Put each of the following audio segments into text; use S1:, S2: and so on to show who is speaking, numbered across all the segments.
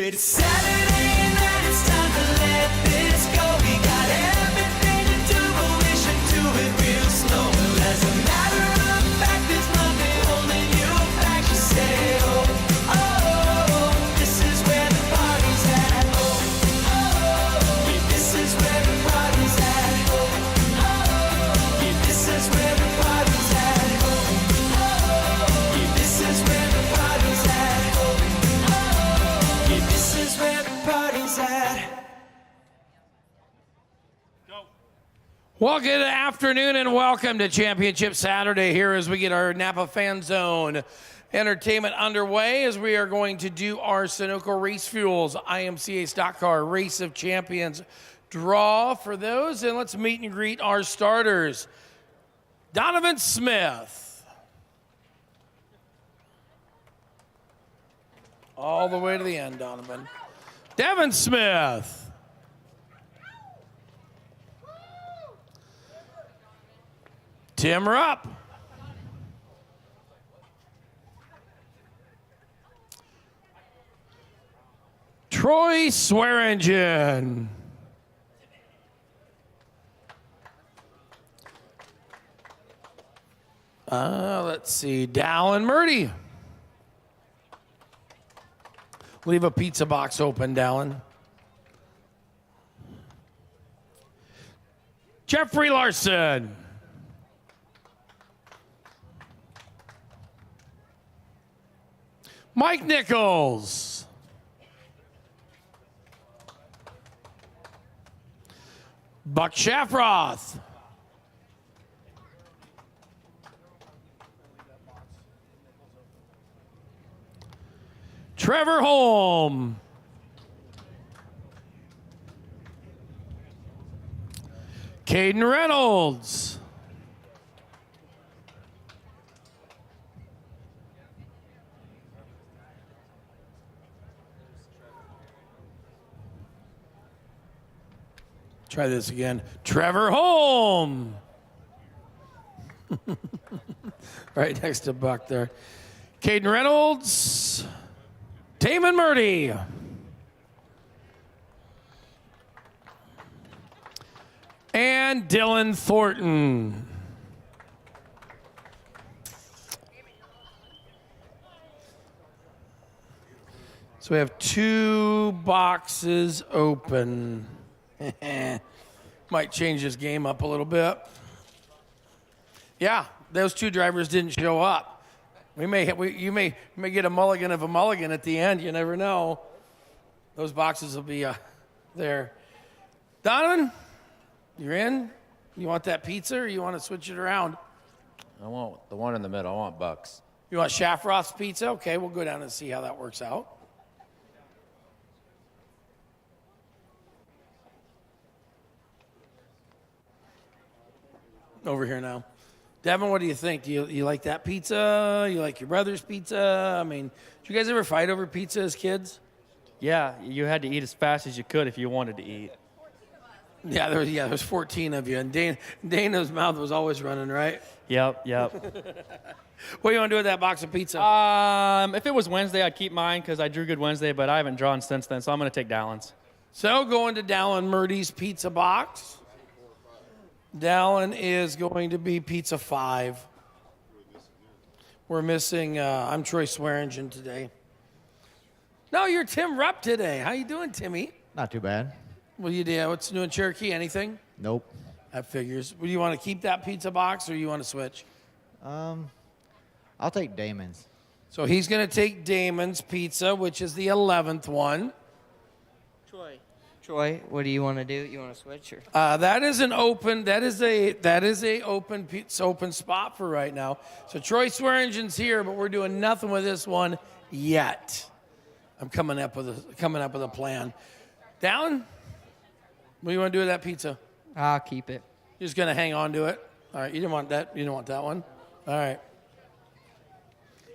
S1: said it's Saturday night, it's time to let this go. We got everything to do, but we should do it real slow. Well, as a matter of fact, there's nothing holding you back. You say, oh, oh, this is where the party's at. Oh, oh, yeah, this is where the party's at. Oh, oh, yeah, this is where the party's at. Oh, oh, yeah, this is where the party's at. Oh, oh, yeah, this is where the party's at.
S2: Well, good afternoon and welcome to Championship Saturday here as we get our Napa Fan Zone entertainment underway as we are going to do our Sunoco Race Fuels IMCA Stock Car Race of Champions draw for those. And let's meet and greet our starters. Donovan Smith. All the way to the end, Donovan. Devin Smith. Tim Rupp. Troy Swearingen. Let's see, Dallin Murdy. Leave a pizza box open, Dallin. Jeffrey Larson. Mike Nichols. Buck Shafroth. Trevor Holm. Caden Reynolds. Try this again. Trevor Holm. Right next to Buck there. Caden Reynolds. Damon Murdy. And Dylan Thornton. So we have 2 boxes open. Might change this game up a little bit. Yeah, those 2 drivers didn't show up. You may get a mulligan of a mulligan at the end. You never know. Those boxes will be there. Donovan, you're in. You want that pizza, or you want to switch it around?
S3: I want the one in the middle. I want Bucks.
S2: You want Shafroth's pizza? Okay, we'll go down and see how that works out. Over here now. Devin, what do you think? Do you like that pizza? You like your brother's pizza? I mean, did you guys ever fight over pizza as kids?
S4: Yeah, you had to eat as fast as you could if you wanted to eat.
S2: Yeah, there was 14 of you, and Dana's mouth was always running, right?
S4: Yep.
S2: What do you want to do with that box of pizza?
S4: If it was Wednesday, I'd keep mine because I drew good Wednesday, but I haven't drawn since then, so I'm going to take Dallin's.
S2: So going to Dallin Murdy's pizza box. Dallin is going to be pizza 5. We're missing, I'm Troy Swearingen today. No, you're Tim Rupp today. How you doing, Timmy?
S5: Not too bad.
S2: Well, you did. What's new in Cherokee? Anything?
S5: Nope.
S2: That figures. Would you want to keep that pizza box, or you want to switch?
S5: I'll take Damon's.
S2: So he's going to take Damon's pizza, which is the 11th one.
S6: Troy, what do you want to do? You want to switch or?
S2: That is an open. That is a open spot for right now. So Troy Swearingen's here, but we're doing nothing with this one yet. I'm coming up with a plan. Dallin, what do you want to do with that pizza?
S6: I'll keep it.
S2: You're just gonna hang on to it. All right. You didn't want that. You didn't want that one. All right.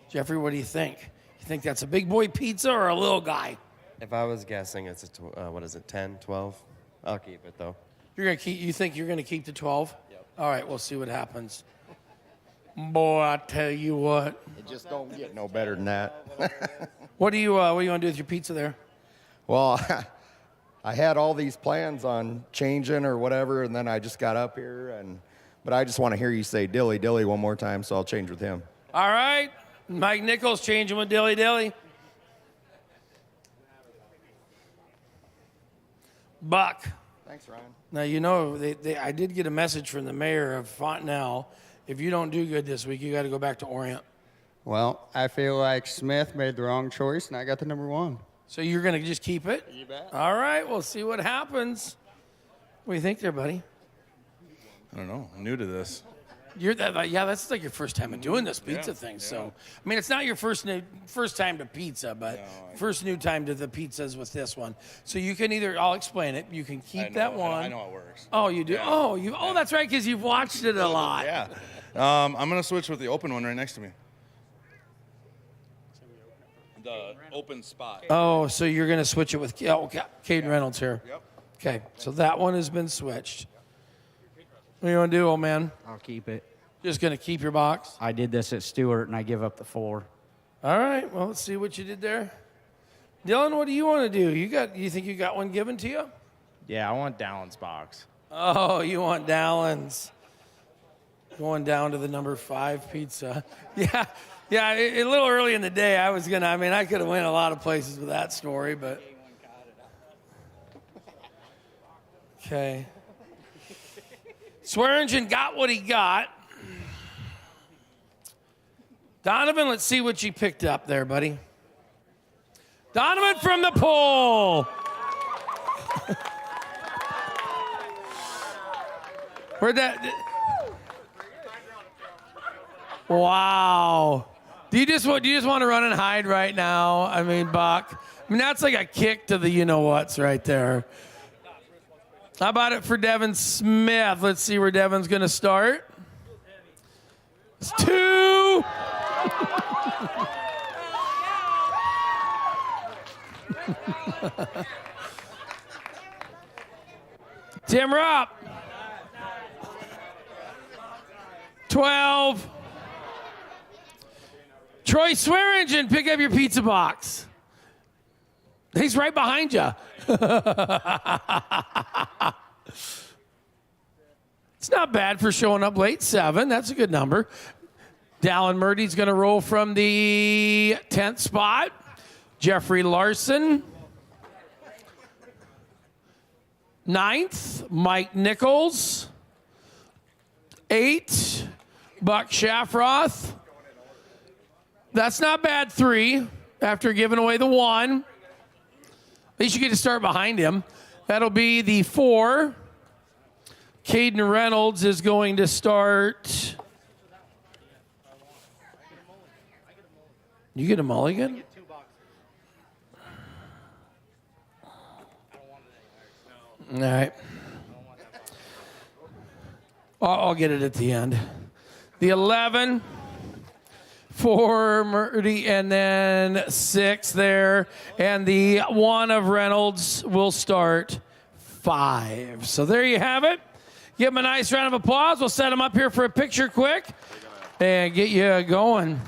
S2: Jeffrey, what do you think? You think that's a big boy pizza or a little guy?
S7: If I was guessing, it's a 10, 12? I'll keep it, though.
S2: You think you're going to keep the 12?
S7: Yep.
S2: All right, we'll see what happens. Boy, I tell you what.
S7: It just don't get no better than that.
S2: What do you want to do with your pizza there?
S8: Well, I had all these plans on changing or whatever, and then I just got up here, but I just want to hear you say Dilly Dilly one more time, so I'll change with him.
S2: All right. Mike Nichols changing with Dilly Dilly. Buck.
S8: Thanks, Ryan.
S2: Now, you know, I did get a message from the mayor of Fontenelle. If you don't do good this week, you got to go back to Orient.
S9: Well, I feel like Smith made the wrong choice, and I got the number 1.
S2: So you're going to just keep it?
S9: You bet.
S2: All right, we'll see what happens. What do you think there, buddy?
S10: I don't know. I'm new to this.
S2: That's like your first time doing this pizza thing. So, I mean, it's not your first time to pizza, but first new time to the pizzas with this one. So you can I'll explain it. You can keep that one.
S10: I know how it works.
S2: Oh, you do?
S10: Yeah.
S2: Oh, that's right, because you've watched it a lot.
S10: Yeah. I'm going to switch with the open one right next to me. The open spot.
S2: Oh, so you're going to switch it with Caden Reynolds here.
S10: Yep.
S2: Okay, so that one has been switched. What do you want to do, old man?
S11: I'll keep it.
S2: Just going to keep your box?
S11: I did this at Stewart, and I give up the 4.
S2: All right, well, let's see what you did there. Dylan, what do you want to do? You think you got one given to you?
S3: Yeah, I want Dallin's box.
S2: Oh, you want Dallin's. Going down to the number 5 pizza. Yeah, a little early in the day, I could have went a lot of places with that story, but. Okay. Swearingen got what he got. Donovan, let's see what you picked up there, buddy. Donovan from the pole. Where'd that? Wow. Do you just want to run and hide right now? I mean, Buck. I mean, that's like a kick to the you-know-whats right there. How about it for Devin Smith? Let's see where Devin's going to start. It's 2. Tim Rupp. 12. Troy Swearingen, pick up your pizza box. He's right behind you. It's not bad for showing up late. 7. That's a good number. Dallin Murdy's going to roll from the 10th spot. Jeffrey Larson. 9th, Mike Nichols. 8, Buck Shafroth. That's not bad. 3 after giving away the 1. At least you get to start behind him. That'll be the 4. Caden Reynolds is going to start. You get a mulligan? All right. I'll get it at the end. The 11 for Murdy, and then 6 there. And the 1 of Reynolds will start 5. So there you have it. Give him a nice round of applause. We'll set him up here for a picture quick and get you going.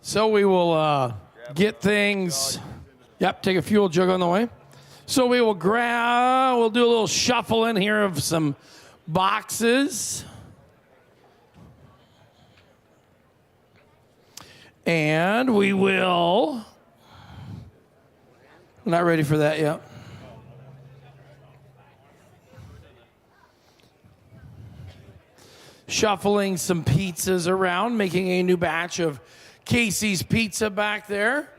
S2: So we will get things. Yep, take a fuel jug on the way. So we will we'll do a little shuffling here of some boxes. And we will. We're not ready for that yet. Shuffling some pizzas around, making a new batch of Casey's Pizza back there.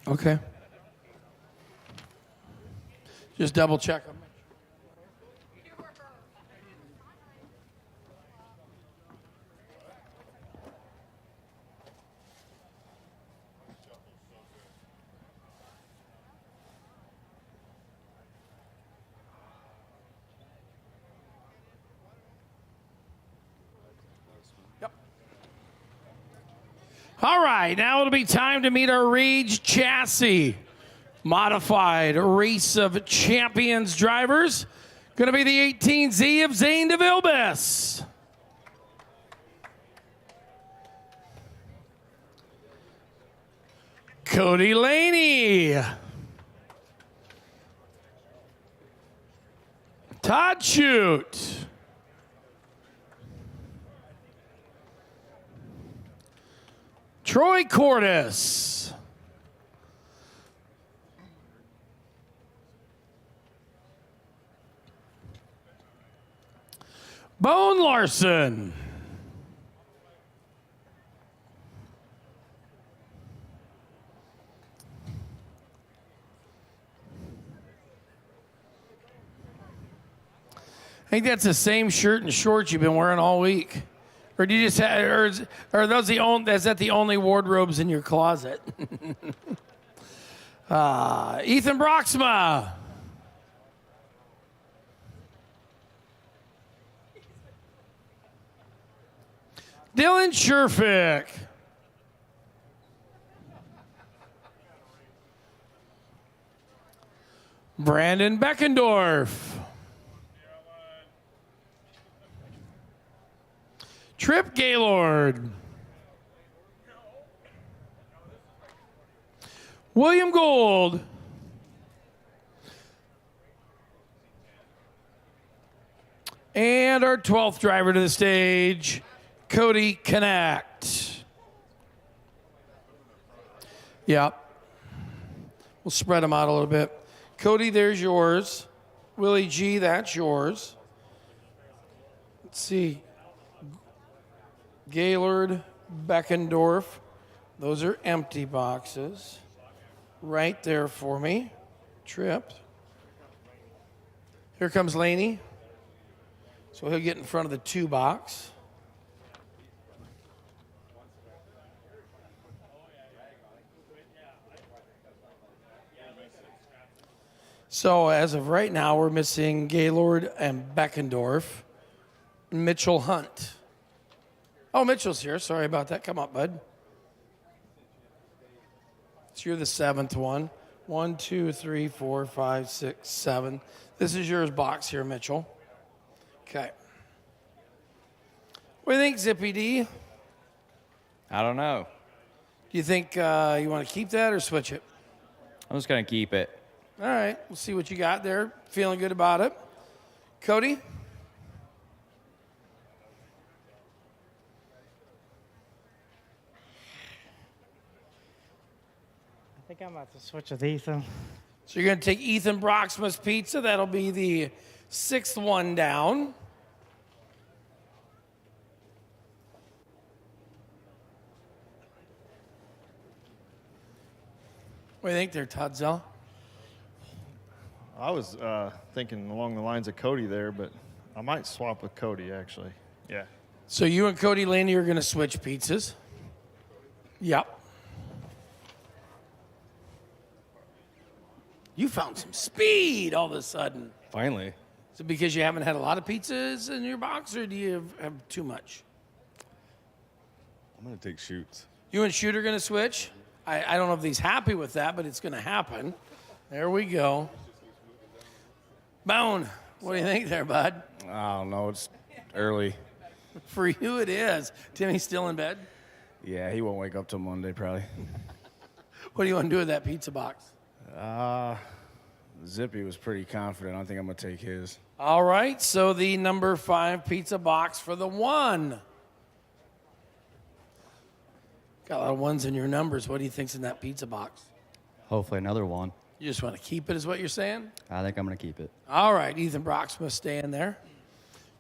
S2: Okay. Just double check them. All right, now it'll be time to meet our Rage Chassis modified Race of Champions drivers. Going to be the 18Z of Zane DeVilbiss. Cody Laney. Todd Shute. Troy Cordes. Boone Larson. I think that's the same shirt and shorts you've been wearing all week. Or do you just have, or are those is that the only wardrobes in your closet? Ethan Broxma. Dylan Sherfick. Brandon Beckendorf. Trip Gaylord. William Gould. And our 12th driver to the stage, Cody Connect. Yep. We'll spread them out a little bit. Cody, there's yours. Willie G, that's yours. Let's see. Gaylord, Beckendorf. Those are empty boxes. Right there for me. Trip. Here comes Laney. So he'll get in front of the 2 box. So as of right now, we're missing Gaylord and Beckendorf. Mitchell Hunt. Oh, Mitchell's here. Sorry about that. Come up, bud. So you're the 7th one. 1, 2, 3, 4, 5, 6, 7. This is yours box here, Mitchell. Okay. What do you think, Zippy D?
S3: I don't know.
S2: Do you think you want to keep that or switch it?
S3: I'm just going to keep it.
S2: All right. We'll see what you got there. Feeling good about it. Cody?
S12: I think I'm about to switch with Ethan.
S2: So you're going to take Ethan Broxma's pizza. That'll be the 6th one down. What do you think there, Todd Zell?
S13: I was thinking along the lines of Cody there, but I might swap with Cody, actually. Yeah.
S2: So you and Cody Laney are going to switch pizzas? Yep. You found some speed all of a sudden.
S7: Finally.
S2: Is it because you haven't had a lot of pizzas in your box, or do you have too much?
S10: I'm going to take Shoots.
S2: You and Shoot are going to switch? I don't know if he's happy with that, but it's going to happen. There we go. Boone, what do you think there, bud?
S3: I don't know. It's early.
S2: For you, it is. Timmy's still in bed.
S3: Yeah, he won't wake up till Monday probably.
S2: What do you want to do with that pizza box?
S3: Zippy was pretty confident. I think I'm going to take his.
S2: All right, so the number 5 pizza box for the 1. Got a lot of ones in your numbers. What do you think's in that pizza box?
S14: Hopefully another one.
S2: You just want to keep it, is what you're saying?
S14: I think I'm going to keep it.
S2: All right, Ethan Broxma staying there.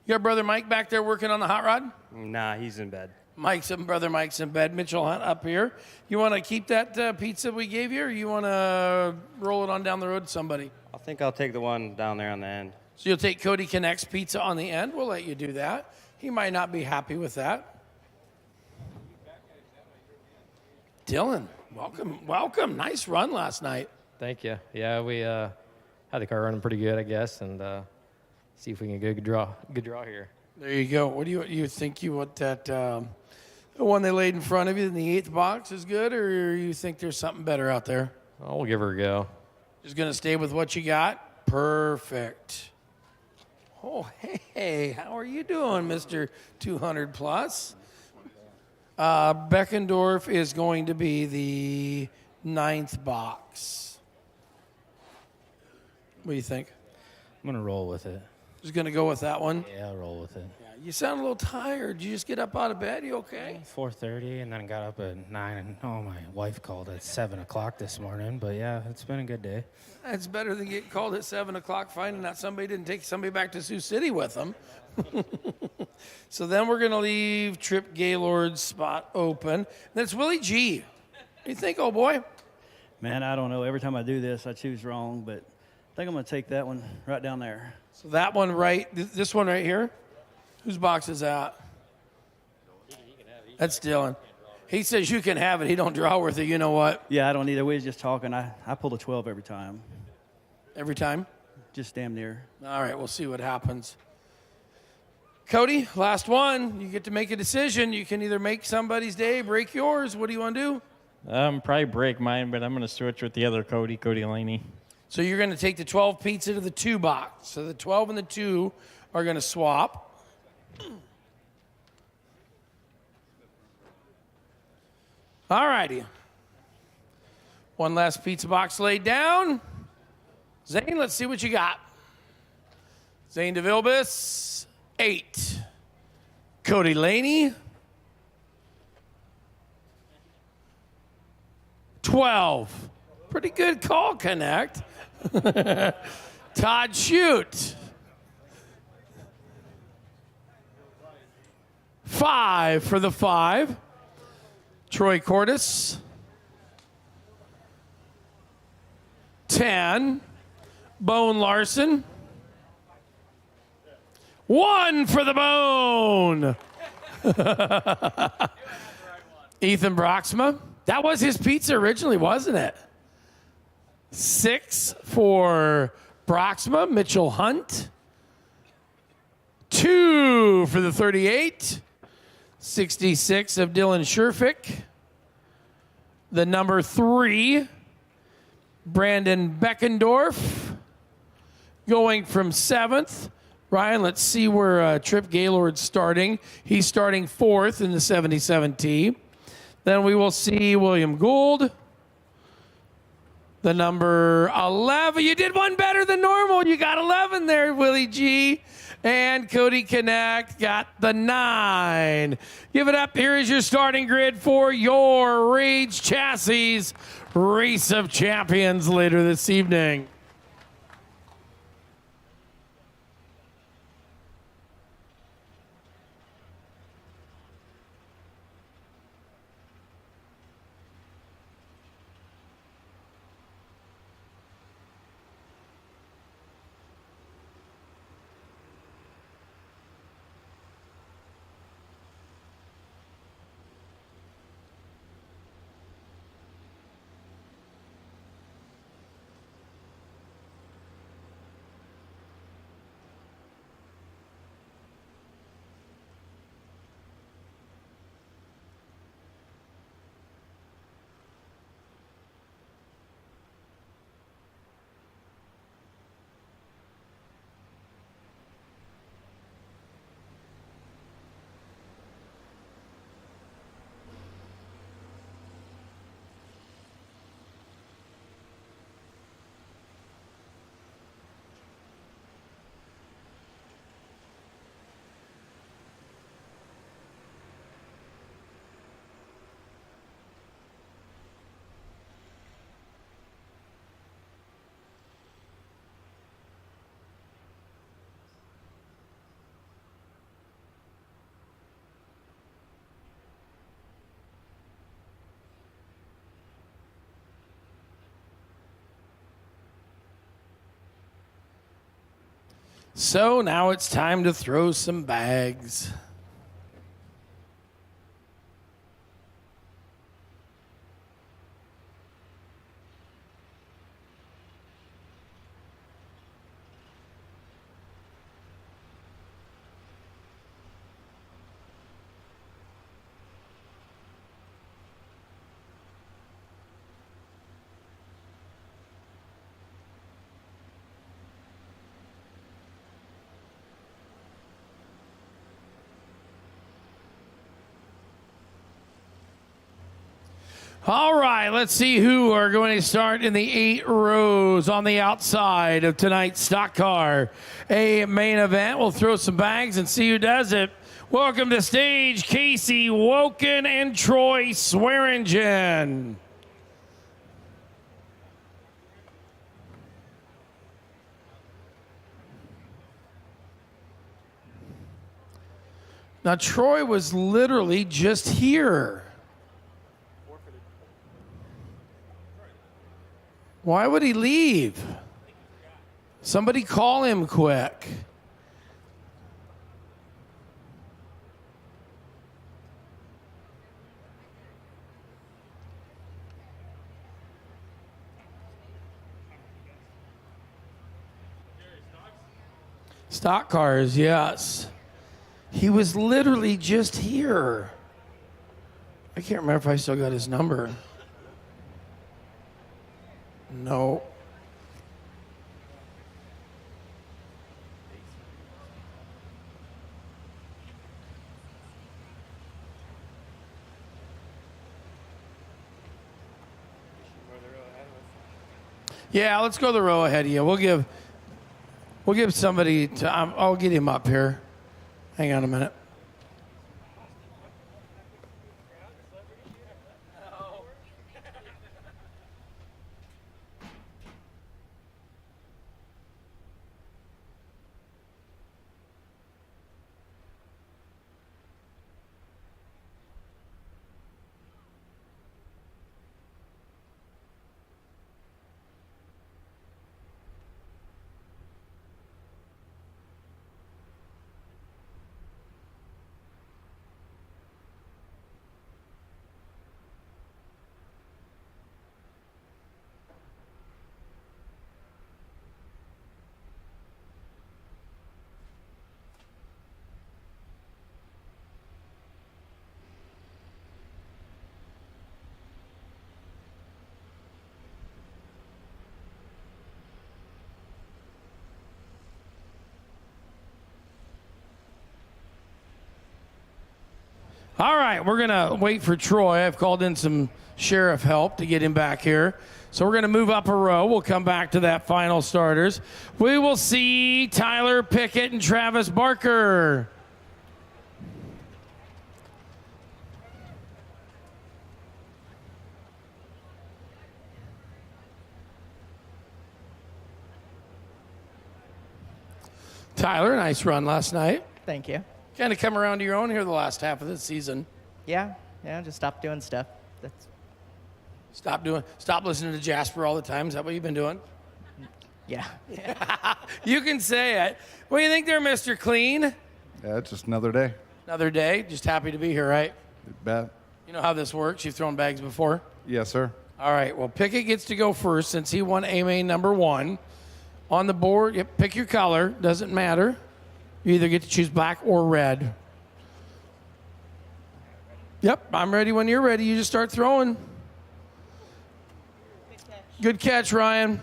S2: You got brother Mike back there working on the hot rod?
S7: Nah, he's in bed.
S2: Brother Mike's in bed. Mitchell Hunt up here. You want to keep that pizza we gave you, or you want to roll it on down the road to somebody?
S7: I think I'll take the one down there on the end.
S2: So you'll take Cody Connect's pizza on the end. We'll let you do that. He might not be happy with that. Dylan, welcome. Nice run last night.
S15: Thank you. Yeah, we had the car running pretty good, I guess, and see if we can get a good draw here.
S2: There you go. What do you think? You want that the one they laid in front of you in the 8th box is good, or you think there's something better out there?
S15: Oh, we'll give her a go.
S2: Just gonna stay with what you got. Perfect. Oh, hey, how are you doing, Mr. 200 plus? Beckendorf is going to be the 9th box. What do you think?
S11: I'm going to roll with it.
S2: Just going to go with that one?
S11: Yeah, I'll roll with it.
S2: Yeah, you sound a little tired. Did you just get up out of bed? You okay?
S11: 4:30, and then got up at 9. And my wife called at 7 o'clock this morning. But, yeah, it's been a good day.
S2: That's better than getting called at 7 o'clock finding out somebody didn't take somebody back to Sioux City with them. So then we're going to leave Trip Gaylord's spot open. That's Willie G. What do you think, old boy?
S16: Man, I don't know. Every time I do this, I choose wrong, but I think I'm going to take that one right down there.
S2: So that one this one right here? Whose box is that? That's Dylan. He says you can have it. He don't draw worth it. You know what?
S16: Yeah, I don't either. We was just talking. I pull a 12 every time.
S2: Every time?
S16: Just damn near.
S2: All right, we'll see what happens. Cody, last one. You get to make a decision. You can either make somebody's day, break yours. What do you want to do?
S17: Probably break mine, but I'm going to switch with the other Cody Laney.
S2: So you're going to take the 12 pizza to the 2 box. So the 12 and the 2 are going to swap. All righty. One last pizza box laid down. Zane, let's see what you got. Zane DeVilbus, 8. Cody Laney, 12. Pretty good call, Connect. Todd Shute, 5 for the 5. Troy Cordes, 10. Bone Larson, 1 for the Bone. Ethan Broxma. That was his pizza originally, wasn't it? 6 for Broxma. Mitchell Hunt. 2 for the 38. 66 of Dylan Sherfick. The number 3, Brandon Beckendorf. Going from 7th. Ryan, let's see where Trip Gaylord's starting. He's starting 4th in the 77T. Then we will see William Gould. The number 11. You did one better than normal. You got 11 there, Willie G. And Cody Connect got the 9. Give it up. Here is your starting grid for your Rage Chassis Race of Champions later this evening. So now it's time to throw some bags. All right, let's see who are going to start in the 8 rows on the outside of tonight's stock car. A main event. We'll throw some bags and see who does it. Welcome to stage Casey Woken and Troy Swearingen. Now, Troy was literally just here. Why would he leave? Somebody call him quick. Stock cars, yes. He was literally just here. I can't remember if I still got his number. No. Yeah, let's go the row ahead of you. We'll give somebody to. I'll get him up here. Hang on a minute. All right, we're going to wait for Troy. I've called in some sheriff help to get him back here. So we're going to move up a row. We'll come back to that final starters. We will see Tyler Pickett and Travis Barker. Tyler, nice run last night.
S18: Thank you.
S2: Kind of come around to your own here the last half of the season.
S18: Yeah, just stop doing stuff. That's
S2: Stop listening to Jasper all the time. Is that what you've been doing?
S18: Yeah.
S2: You can say it. What do you think there, Mr. Clean?
S19: Yeah, it's just another day.
S2: Another day. Just happy to be here, right?
S19: You bet.
S2: You know how this works. You've thrown bags before.
S19: Yes, sir.
S2: All right. Well, Pickett gets to go first since he won A-Main number 1. On the board, yep, pick your color. Doesn't matter. You either get to choose black or red. Yep, I'm ready when you're ready. You just start throwing. Good catch, Ryan.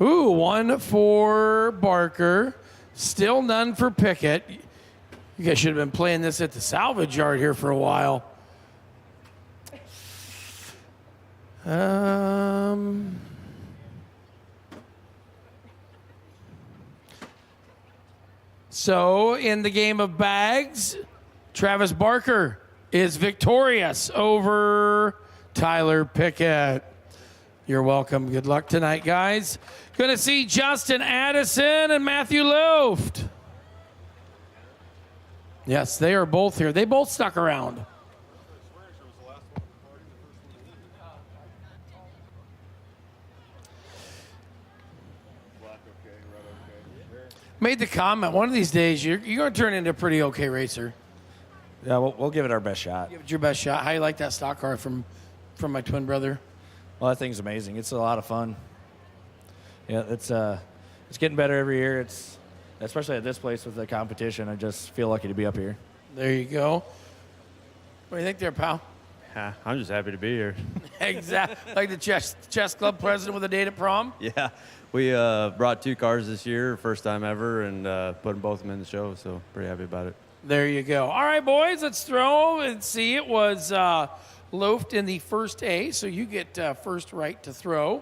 S2: Ooh, 1 for Barker. Still none for Pickett. You guys should have been playing this at the salvage yard here for a while. So, in the game of bags, Travis Barker is victorious over Tyler Pickett. You're welcome. Good luck tonight, guys. Going to see Justin Addison and Matthew Loft. Yes, they are both here. They both stuck around. made the comment, one of these days you're going to turn into a pretty okay racer.
S3: Yeah, we'll give it our best shot.
S2: Give it your best shot. How you like that stock car from my twin brother?
S3: Well, that thing's amazing. It's a lot of fun. Yeah, it's getting better every year. It's especially at this place with the competition. I just feel lucky to be up here.
S2: There you go. What do you think there, pal?
S17: I'm just happy to be here.
S2: Exactly. Like the chess club president with a date at prom?
S7: Yeah, we brought 2 cars this year, first time ever, and put both of them in the show, so pretty happy about it.
S2: There you go. All right, boys, let's throw and see. It was loafed in the first A, so you get first right to throw.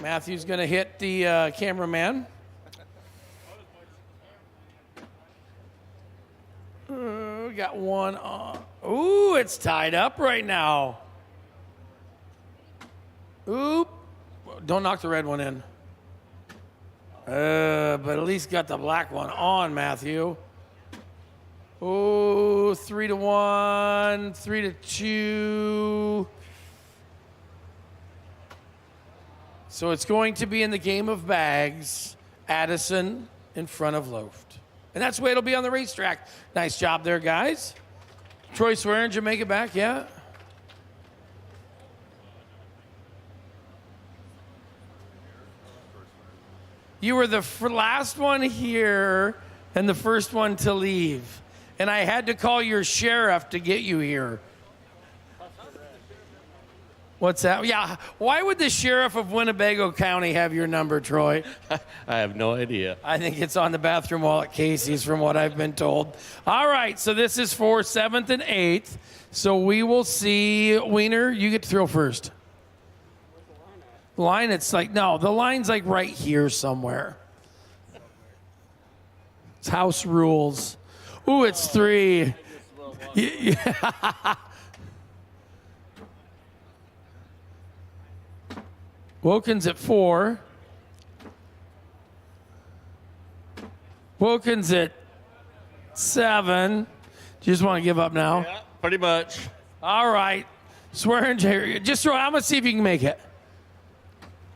S2: Matthew's going to hit the cameraman. We got one on. Ooh, it's tied up right now. Oop. Don't knock the red one in. But at least got the black one on, Matthew. Oh, 3-1, 3-2. So it's going to be in the game of bags, Addison in front of Loafed. And that's the way it'll be on the racetrack. Nice job there, guys. Troy Swearinger, make it back, yeah. You were the last one here and the first one to leave. And I had to call your sheriff to get you here. What's that? Yeah. Why would the sheriff of Winnebago County have your number, Troy?
S7: I have no idea.
S2: I think it's on the bathroom wall at Casey's from what I've been told. All right. So this is for 7th and 8th. So we will see. Wiener, you get to throw first. Line, it's like, no, the line's like right here somewhere. It's house rules. Ooh, it's 3. Yeah. Wilkins at 4. Wilkins at 7. Do you just want to give up now?
S17: Yeah, pretty much.
S2: All right. Swearinger, just throw it. I'm going to see if you can make it.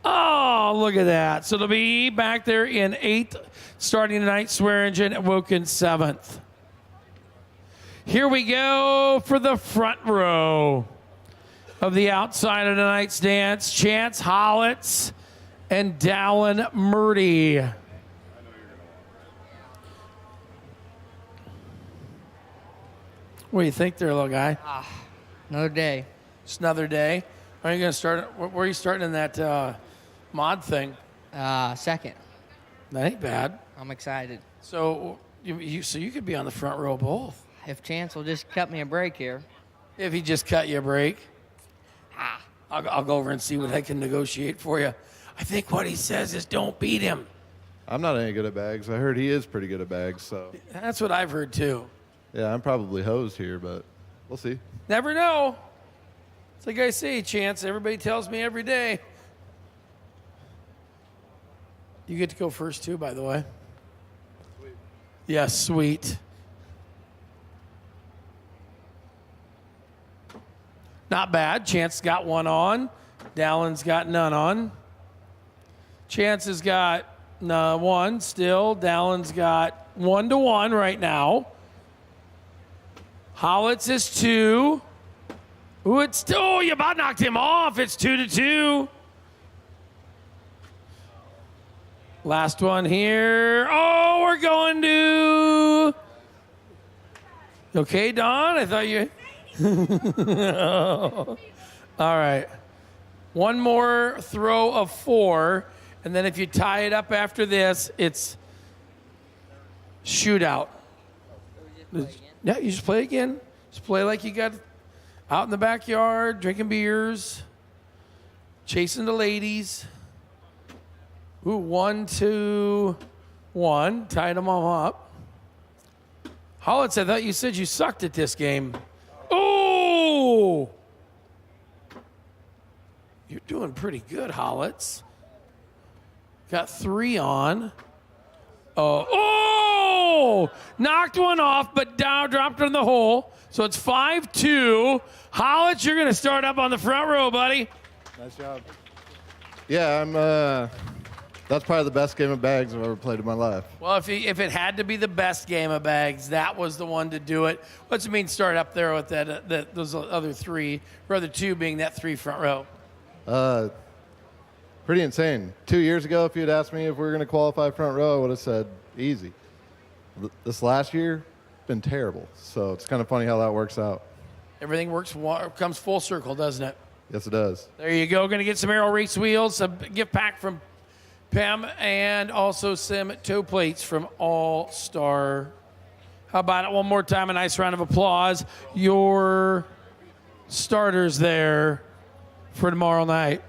S2: Oh, look at that. So it'll be back there in 8th, starting tonight, Swearinger and Wilkins 7th. Here we go for the front row of the outside of tonight's dance. Chance Hollitz and Dallin Murdy. What do you think there, little guy?
S6: Another day.
S2: Just another day. Are you going to start? Where are you starting in that mod thing?
S6: Second.
S2: That ain't bad.
S6: I'm excited.
S2: So you could be on the front row both.
S6: If Chance will just cut me a break here.
S2: If he just cut you a break. I'll go over and see what I can negotiate for you. I think what he says is don't beat him.
S19: I'm not any good at bags. I heard he is pretty good at bags, so.
S2: That's what I've heard too.
S19: Yeah, I'm probably hosed here, but we'll see.
S2: Never know. It's like I say, Chance, everybody tells me every day. You get to go first too, by the way. Sweet. Yes, sweet. Not bad. Chance got one on. Dallin's got none on. Chance has got one still. Dallin's got 1-1 right now. Hollitz is 2. Ooh, it's you about knocked him off. It's 2-2. Last one here. Oh, we're going to. Okay, Don? I thought you. All right. One more throw of 4, and then if you tie it up after this, it's shootout. Yeah, you just play again. Just play like you got out in the backyard, drinking beers, chasing the ladies. Ooh, 1-2-1. Tied them all up. Hollitz, I thought you said you sucked at this game. Oh! You're doing pretty good, Hollitz. Got 3 on. Oh! Knocked one off, but down, dropped it in the hole. So it's 5-2. Hollitz, you're going to start up on the front row, buddy.
S19: Nice job. Yeah, That's probably the best game of bags I've ever played in my life.
S2: Well, if it had to be the best game of bags, that was the one to do it. What's it mean start up there with those other three, or other two being that 3 front row?
S19: Pretty insane. 2 years ago, if you had asked me if we were going to qualify front row, I would have said easy. This last year, been terrible. So it's kind of funny how that works out.
S2: Everything comes full circle, doesn't it?
S19: Yes, it does.
S2: There you go. Going to get some aero race wheels, a gift pack from Pem, and also some toe plates from All Star. How about it one more time? A nice round of applause. Your starters there for tomorrow night.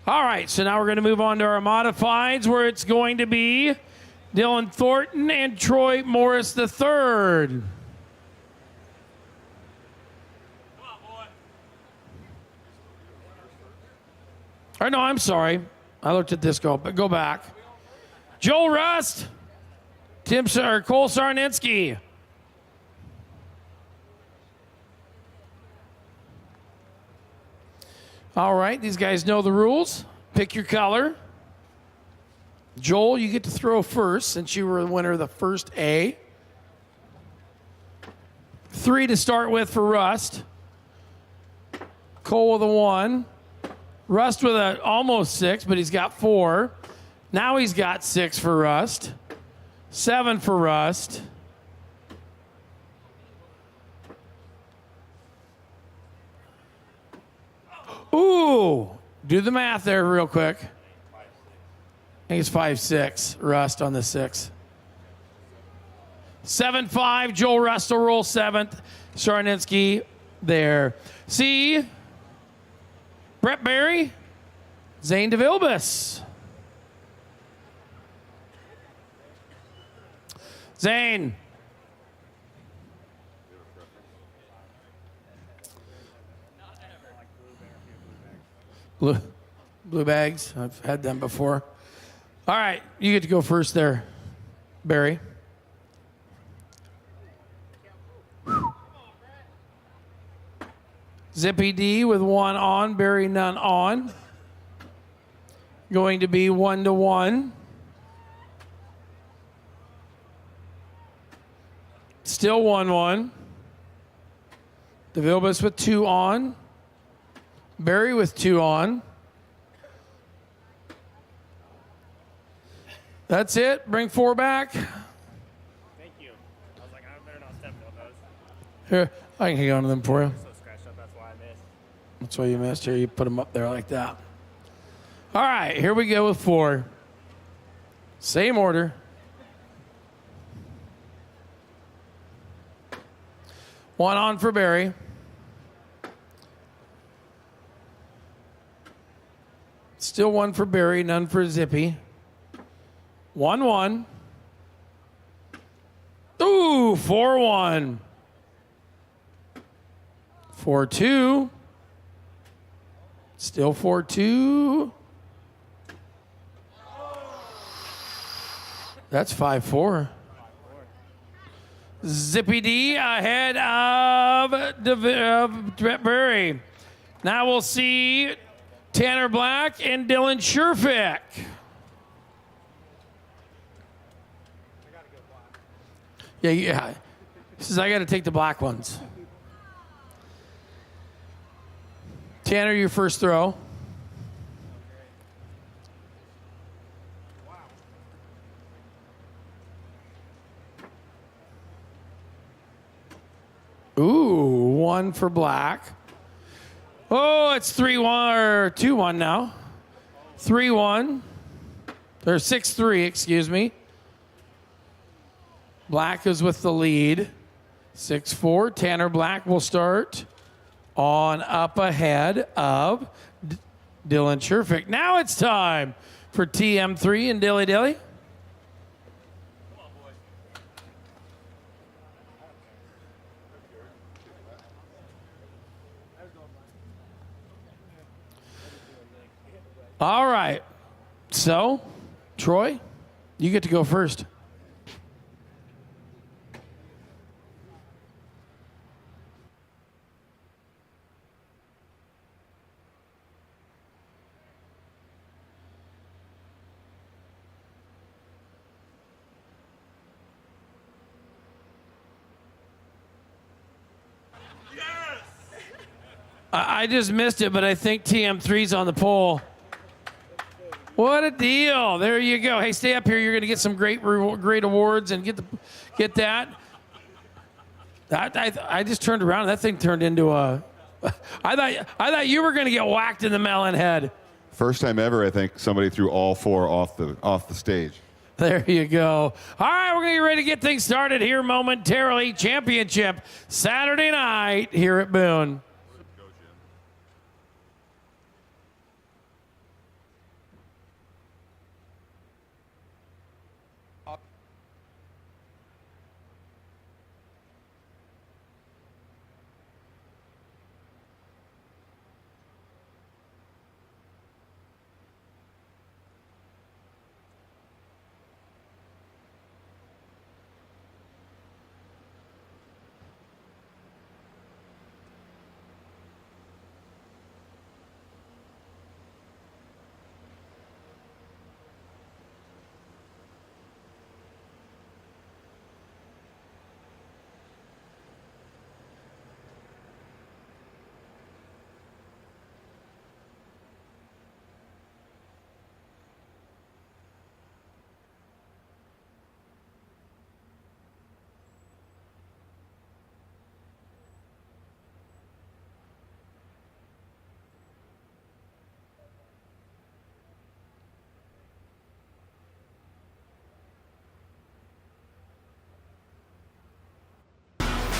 S2: All right, so now we're going to move on to our modifieds, where it's going to be Dylan Thornton and Troy Morris III. Or no, I'm sorry. I looked at this go, but go back. Joel Rust, Cole Sarnitsky. All right, these guys know the rules. Pick your color. Joel, you get to throw first since you were the winner of the first A. 3 to start with for Rust. Cole with a 1. Rust with a almost 6, but he's got 4. Now he's got 6 for Rust. 7 for Rust. Ooh, do the math there real quick. I think it's 5-6, Rust on the 6. 7-5, Joel Rust will roll 7th. Sarnitsky there. C, Brett Berry, Zane DeVilbus. Zane. Blue bags. I've had them before. All right, you get to go first there, Barry. Zippy D with 1 on, Barry none on. Going to be 1-1. Still 1-1. DeVilbus with 2 on. Barry with 2 on. That's it. Bring 4 back.
S20: Thank you. I was like, I better not step on those.
S2: Here, I can hang on to them for you.
S20: So scratched up, that's why I missed.
S2: That's why you missed. Here, you put them up there like that. All right, here we go with 4. Same order. One on for Barry. Still 1 for Barry, none for Zippy. 1-1. Ooh, 4-1. 4-2. Still 4-2. That's 5-4. Zippy D ahead of Barry. Now we'll see Tanner Black and Dylan Sherfick. Yeah. He says, I got to take the black ones. Tanner, your first throw. Ooh, 1 for black. Oh, it's 3-1 or 2-1 now. 3-1. Or 6-3, excuse me. Black is with the lead. 6-4. Tanner Black will start on up ahead of Dylan Sherfick. Now it's time for TM3 and Dilly Dilly. All right. So, Troy, you get to go first. I just missed it, but I think TM3's on the pole. What a deal. There you go. Hey, stay up here. You're going to get some great awards and get that. I just turned around and that thing turned into a I thought you were going to get whacked in the melon head.
S21: First time ever, I think somebody threw all four off the stage.
S2: There you go. All right, we're going to get ready to get things started here momentarily. Championship Saturday night here at Boone.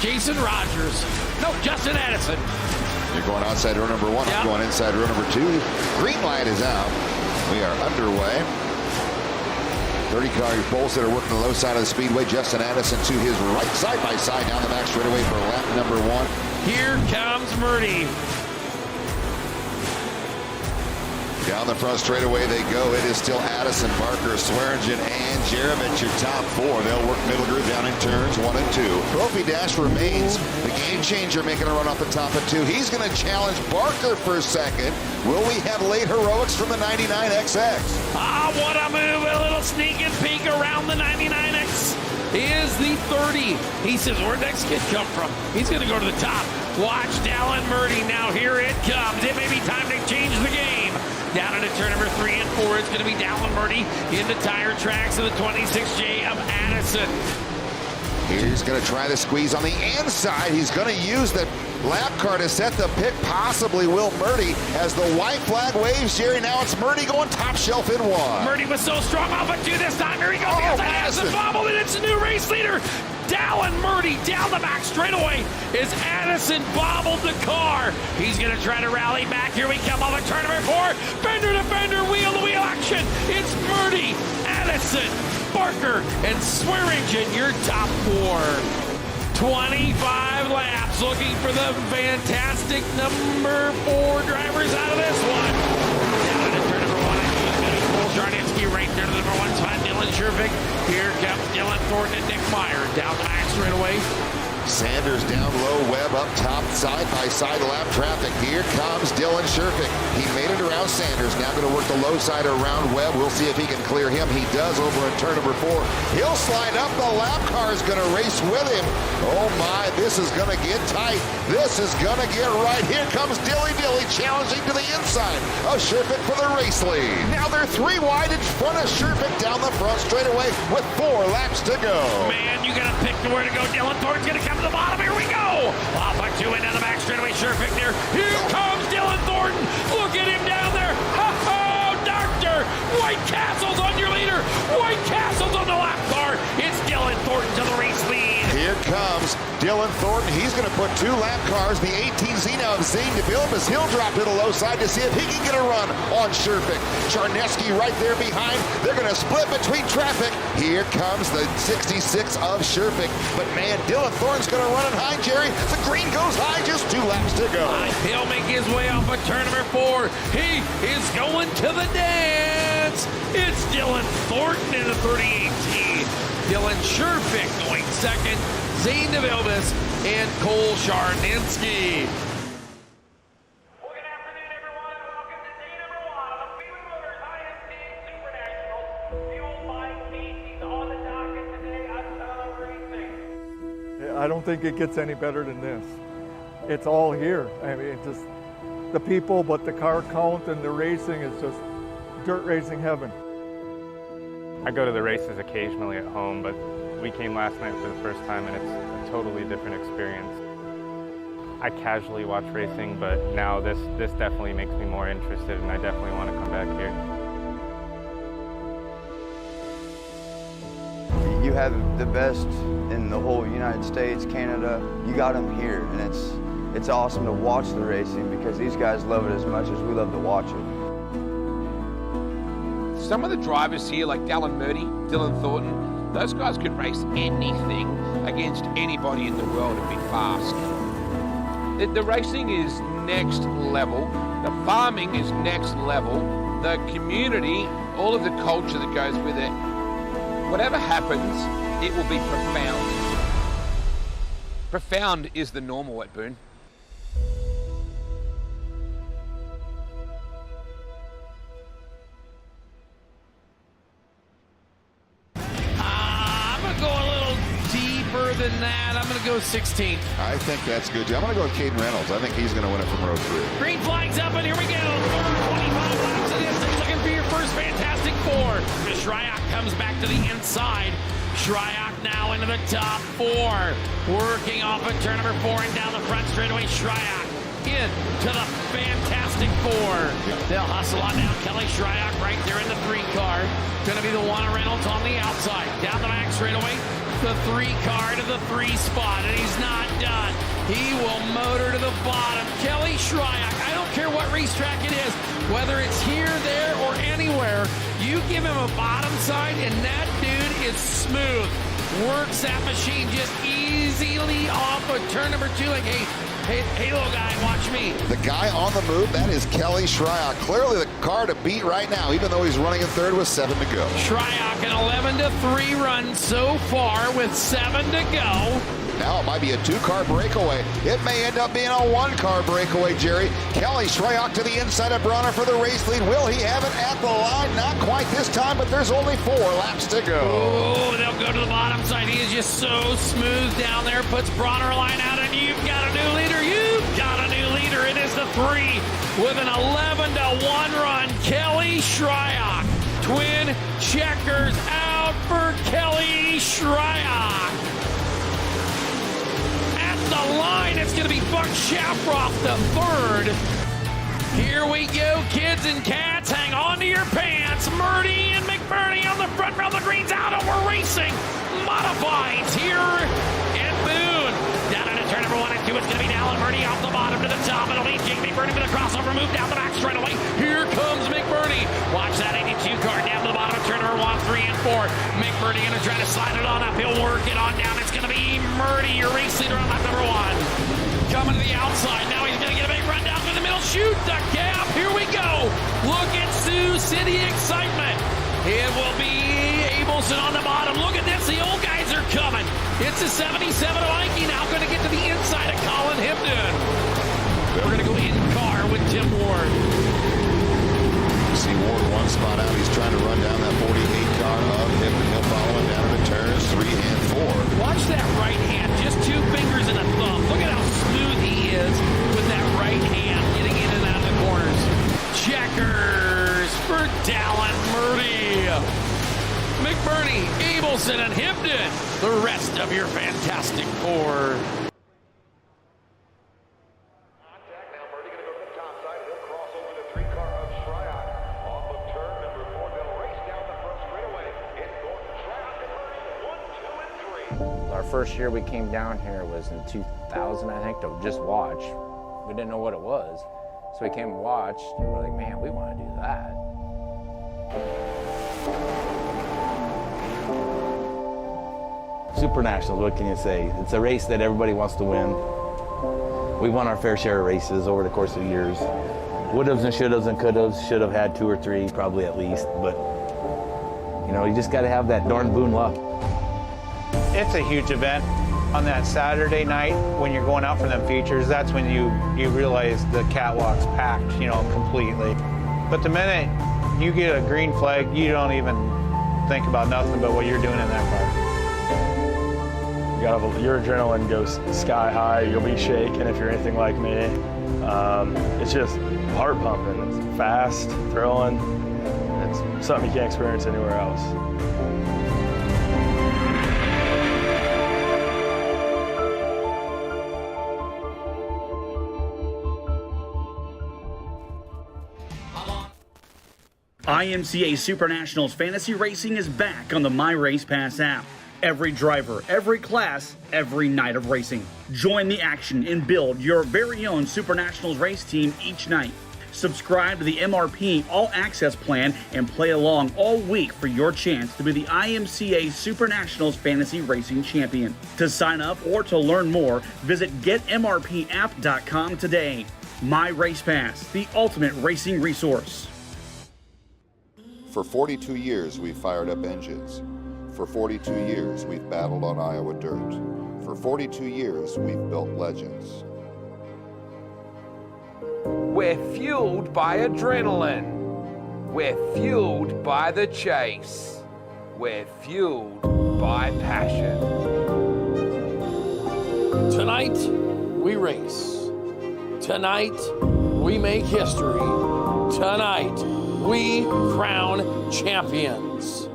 S2: Jason Rogers. No, Justin Addison.
S22: You're going outside row number one.
S2: Yeah.
S22: I'm going inside row number two. Green light is out. We are underway. 30-car bulls that are working the low side of the speedway. Justin Addison to his right, side by side down the back straightaway for lap number one.
S2: Here comes Murdy.
S22: Down the front straightaway they go. It is still Addison, Barker, Swearingen, and Jeremic, your top four. They'll work middle group down in turns 1 and 2. Trophy Dash remains the game changer, making a run off the top of 2. He's going to challenge Barker for second. Will we have late heroics from the 99XX?
S2: Ah, what a move. A little sneak and peek around the 99X is the 30. He says, where'd next kid come from? He's going to go to the top. Watch Dallin Murdy. Now here it comes. It may be time to change the game. Down into turn number 3 and 4, it's going to be Dallin Murdy in the tire tracks of the 26J of Addison.
S22: He's going to try the squeeze on the inside. He's going to use the lap car to set the pick, possibly Will Murdy, as the white flag waves. Jerry, now it's Murdy going top shelf in 1.
S2: Murdy was so strong off of 2 this time. Here he goes.
S22: Oh,
S2: Addison bobbled, and it's a new race leader. Dallin Murdy down the back straightaway as Addison bobbled the car. He's going to try to rally back. Here we come on the turn number 4. Fender to fender, wheel to wheel action. It's Murdy, Addison, Barker, and Swearingen, your top 4. 25 laps looking for the fantastic number 4 drivers out of this one. Down into turn number 1. Cole Jarnitsky right there to the number 1 spot. Dylan Shervick. Here comes Dylan Thornton and Nick Meyer. Down the back straightaway.
S22: Sanders down low, Webb up top, side-by-side lap traffic. Here comes Dylan Sherfick. He made it around Sanders. Now going to work the low side around Webb. We'll see if he can clear him. He does over in turn number 4. He'll slide up. The lap car is going to race with him. Oh my, this is going to get tight. This is going to get right. Here comes Dilly challenging to the inside of Sherfick for the race lead. Now they're 3 wide in front of Sherfick down the front straightaway with 4 laps to go.
S2: Man, you got to pick where to go. Dylan Thornton's going to come to the bottom. Here we go. Off by 2 into the back straightaway. Sherfick there. Here comes Dylan Thornton. Look at him down there. Oh, doctor. White Castle's on your leader. White Castle's on the lap car. It's Dylan Thornton to the race lead.
S22: Here comes Dylan Thornton. He's going to put 2 lap cars. The 18Z now of Zane DeVilbiss. He'll drop to the low side to see if he can get a run on Sherpick. Charneski right there behind. They're going to split between traffic. Here comes the 66 of Sherpick. But man, Dylan Thornton's going to run it high, Jerry. The green goes high, just 2 laps to go.
S2: He'll make his way off of turn number 4. He is going to the dance. It's Dylan Thornton in the 38T. Dylan Sherpick going second. Zane DeVilbiss and Cole Charninski.
S1: I don't think it gets any better than this. It's all here. I mean, it just the people, but the car count and the racing is just dirt racing heaven.
S4: I go to the races occasionally at home, but we came last night for the first time and it's a totally different experience. I casually watch racing, but now this definitely makes me more interested and I definitely want to come back here.
S23: You have the best in the whole United States, Canada. You got them here, and it's awesome to watch the racing because these guys love it as much as we love to watch it.
S24: Some of the drivers here, like Dylan Thornton, those guys could race anything against anybody in the world and be fast. The racing is next level. The farming is next level. The community, all of the culture that goes with it, whatever happens, it will be profound. Profound is the normal at Boone.
S2: I'm going to go a little deeper than that. I'm going to go 16.
S22: I think that's good. I'm going to go with Caden Reynolds. I think he's going to win it from row 3.
S2: Green flag's up, and here we go. 25 laps of this. Looking for your first Fantastic Four. Shryock comes back to the inside. Shryock now into the top 4. Working off of turn number 4 and down the front straightaway. Shryock into the Fantastic Four. They'll hustle on down. Kelly Shryock right there in the 3 car. Going to be the one Reynolds on the outside. Down the back straightaway. The 3 car to the 3 spot, and he's not done. He will motor to the bottom. Kelly Shryock, I don't care what racetrack it is, whether it's here, there, or anywhere, you give him a bottom side, and that dude is smooth. Works that machine just easily off of turn number 2, like, hey, little guy, watch me.
S22: The guy on the move, that is Kelly Shryock. Clearly the car to beat right now, even though he's running in 3rd with 7 to go.
S2: Shryock an 11-3 run so far with 7 to go.
S22: Now it might be a 2-car breakaway. It may end up being a 1-car breakaway, Jerry. Kelly Shryock to the inside of Bronner for the race lead. Will he have it at the line? Not quite this time, but there's only 4 laps to go.
S2: Oh, they'll go to the bottom side. He is just so smooth down there. Puts Bronner line out, and you've got a new leader. You've got a new leader. It is the 3 with an 11-1 run. Kelly Shryock. Twin checkers out for Kelly Shryock. The line, it's going to be Buck Shafroff, the 3rd. Here we go, kids and cats. Hang on to your pants. Murdy and McBurney on the front row. The green's out, and we're racing. Modifieds here at Boone. Down into turn number 1 and 2. It's going to be Dallin Murdy off the bottom to the top. It'll be Jake McBurney with a crossover move down the back straight away. Here comes McBurney. Watch that 82 car down to the bottom of turn number 1, 3, and 4. McBurney going to try to slide it on up. He'll work it on down. It's going to be Murdy, your race leader on lap number 1. Coming to the outside. Now he's going to get a big run down through the middle. Shoot the gap. Here we go. Look at Sioux City excitement. It will be Abelson on the bottom. Look at this. The old guys are coming. It's a 77 of Ike now going to get to the inside of Colin Hipton. We're going to go in car with Tim Ward.
S22: See Ward 1 spot out. He's trying to run down that 48 car of Hipton. He'll follow him down into turns 3 and 4.
S2: Watch that right hand. Just 2 fingers and a thumb. Look at how smooth he is with that right hand getting in and out of the corners. Checkers for Dallin Murdy. McBurney, Abelson, and Hipton. The rest of your Fantastic Four.
S22: All
S5: Our first year we came down here was in 2000, I think, to just watch. We didn't know what it was. So we came and watched, and we're like, man, we want to do that.
S8: Super Nationals, what can you say? It's a race that everybody wants to win. We won our fair share of races over the course of years. Would-haves and should-haves and could-haves, should have had 2 or 3, probably at least, but you know, you just got to have that darn Boone luck.
S9: It's a huge event. On that Saturday night, when you're going out for them features, that's when you realize the catwalk's packed, you know, completely. But the minute you get a green flag, you don't even think about nothing but what you're doing in that car.
S12: Your adrenaline goes sky high. You'll be shaking if you're anything like me. It's just heart pumping. It's fast, thrilling. It's something you can't experience anywhere else.
S25: IMCA Super Nationals Fantasy Racing is back on the My Race Pass app. Every driver, every class, every night of racing. Join the action and build your very own Super Nationals race team each night. Subscribe to the MRP All Access plan and play along all week for your chance to be the IMCA Super Nationals Fantasy Racing Champion. To sign up or to learn more, visit getmrpapp.com today. My Race Pass, the ultimate racing resource.
S22: For 42 years, we've fired up engines. For 42 years, we've battled on Iowa dirt. For 42 years, we've built legends.
S24: We're fueled by adrenaline. We're fueled by the chase. We're fueled by passion.
S2: Tonight, we race. Tonight, we make history. Tonight, we crown champions.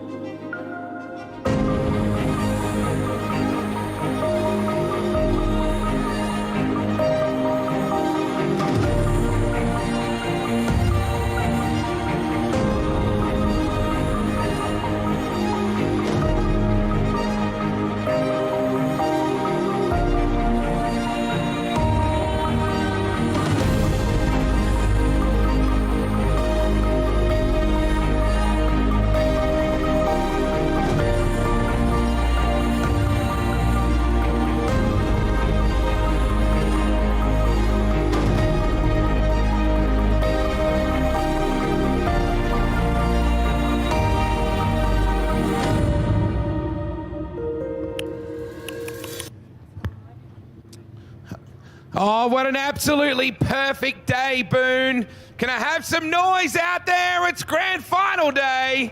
S24: Oh, what an absolutely perfect day, Boone. Can I have some noise out there? It's grand final day.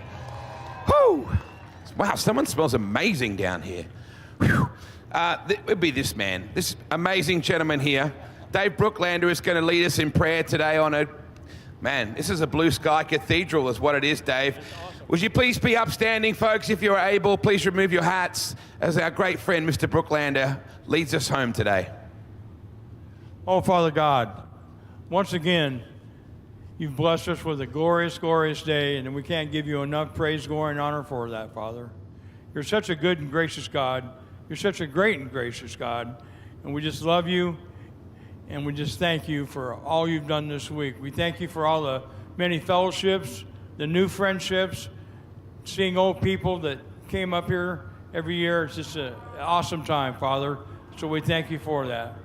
S24: Whew. Wow, someone smells amazing down here. It would be this man, this amazing gentleman here. Dave Brooklander is going to lead us in prayer today on a, man, this is a blue sky cathedral is what it is, Dave. Would you please be upstanding, folks, if you're able? Please remove your hats as our great friend, Mr. Brooklander, leads us home today.
S26: Oh, Father God, once again, you've blessed us with a glorious, glorious day, and we can't give you enough praise, glory, and honor for that, Father. You're such a good and gracious God. You're such a great and gracious God, and we just love you, and we just thank you for all you've done this week. We thank you for all the many fellowships, the new friendships, seeing old people that came up here every year. It's just an awesome time, Father, so we thank you for that.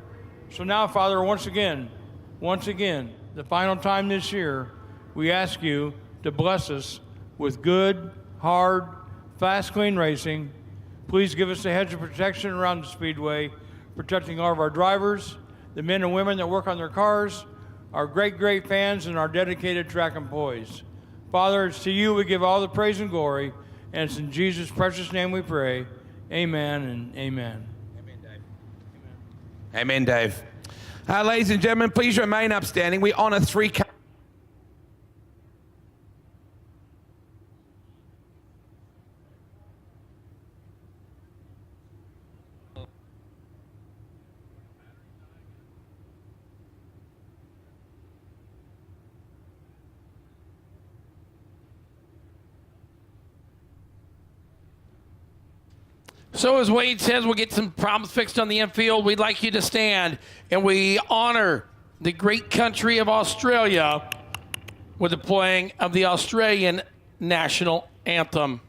S26: So now, Father, once again, the final time this year, we ask you to bless us with good, hard, fast, clean racing. Please give us a hedge of protection around the Speedway, protecting all of our drivers, the men and women that work on their cars, our great, great fans, and our dedicated track employees. Father, it's to you we give all the praise and glory, and it's in Jesus' precious name we pray. Amen and amen.
S24: Amen, Dave. Ladies and gentlemen, please remain upstanding. We honor 3
S2: So as Wade says, we'll get some problems fixed on the infield. We'd like you to stand, and we honor the great country of Australia with the playing of the Australian national anthem.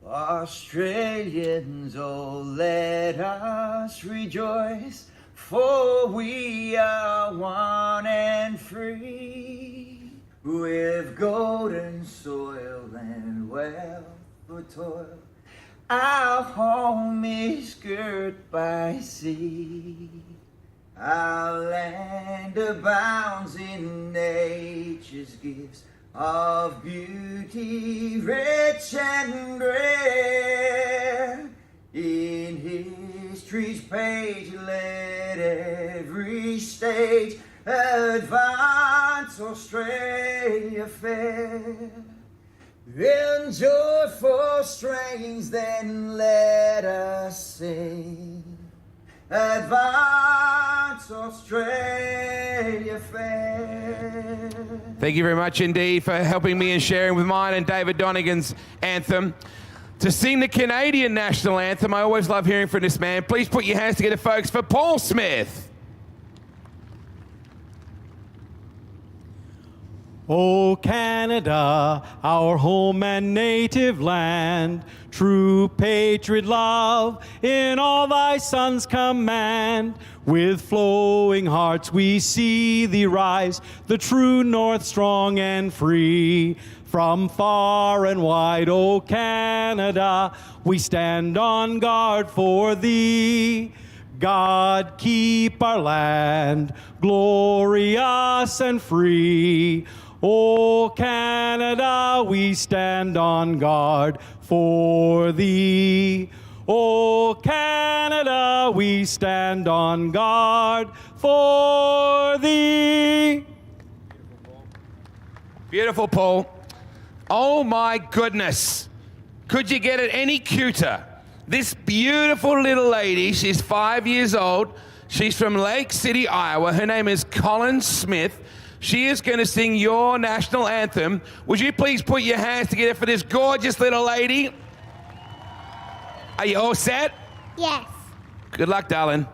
S10: Australians, oh, let us rejoice, for we are one and free, with golden soil and wealth for toil. Our home is girt by sea. Our land abounds in nature's gifts of beauty, rich and rare. In history's page, let every stage advance Australia fair. In joyful strains, then let us sing. Advance Australia fair.
S24: Thank you very much indeed for helping me and sharing with mine and David Donegan's anthem. To sing the Canadian national anthem, I always love hearing from this man. Please put your hands together, folks, for Paul Smith.
S17: O Canada, our home and native land, true patriot love in all thy sons command. With flowing hearts we see thee rise, the true north strong and free. From far and wide, O Canada, we stand on guard for thee. God keep our land glorious and free. O Canada, we stand on guard for thee. O Canada, we stand on guard for thee.
S24: Beautiful, Paul. Oh my goodness. Could you get it any cuter? This beautiful little lady, she's 5 years old. She's from Lake City, Iowa. Her name is Colin Smith. She is going to sing your national anthem. Would you please put your hands together for this gorgeous little lady? Are you all set?
S11: Yes.
S24: Good luck, darling.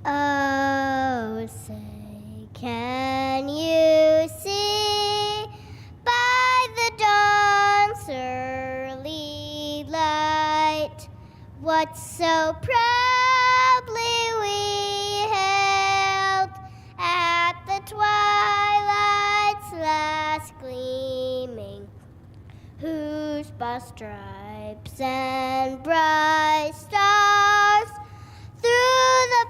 S11: Oh, say, can you see by the dawn's early light what so proudly we hailed at the twilight's last gleaming, whose bar stripes and bright stars through the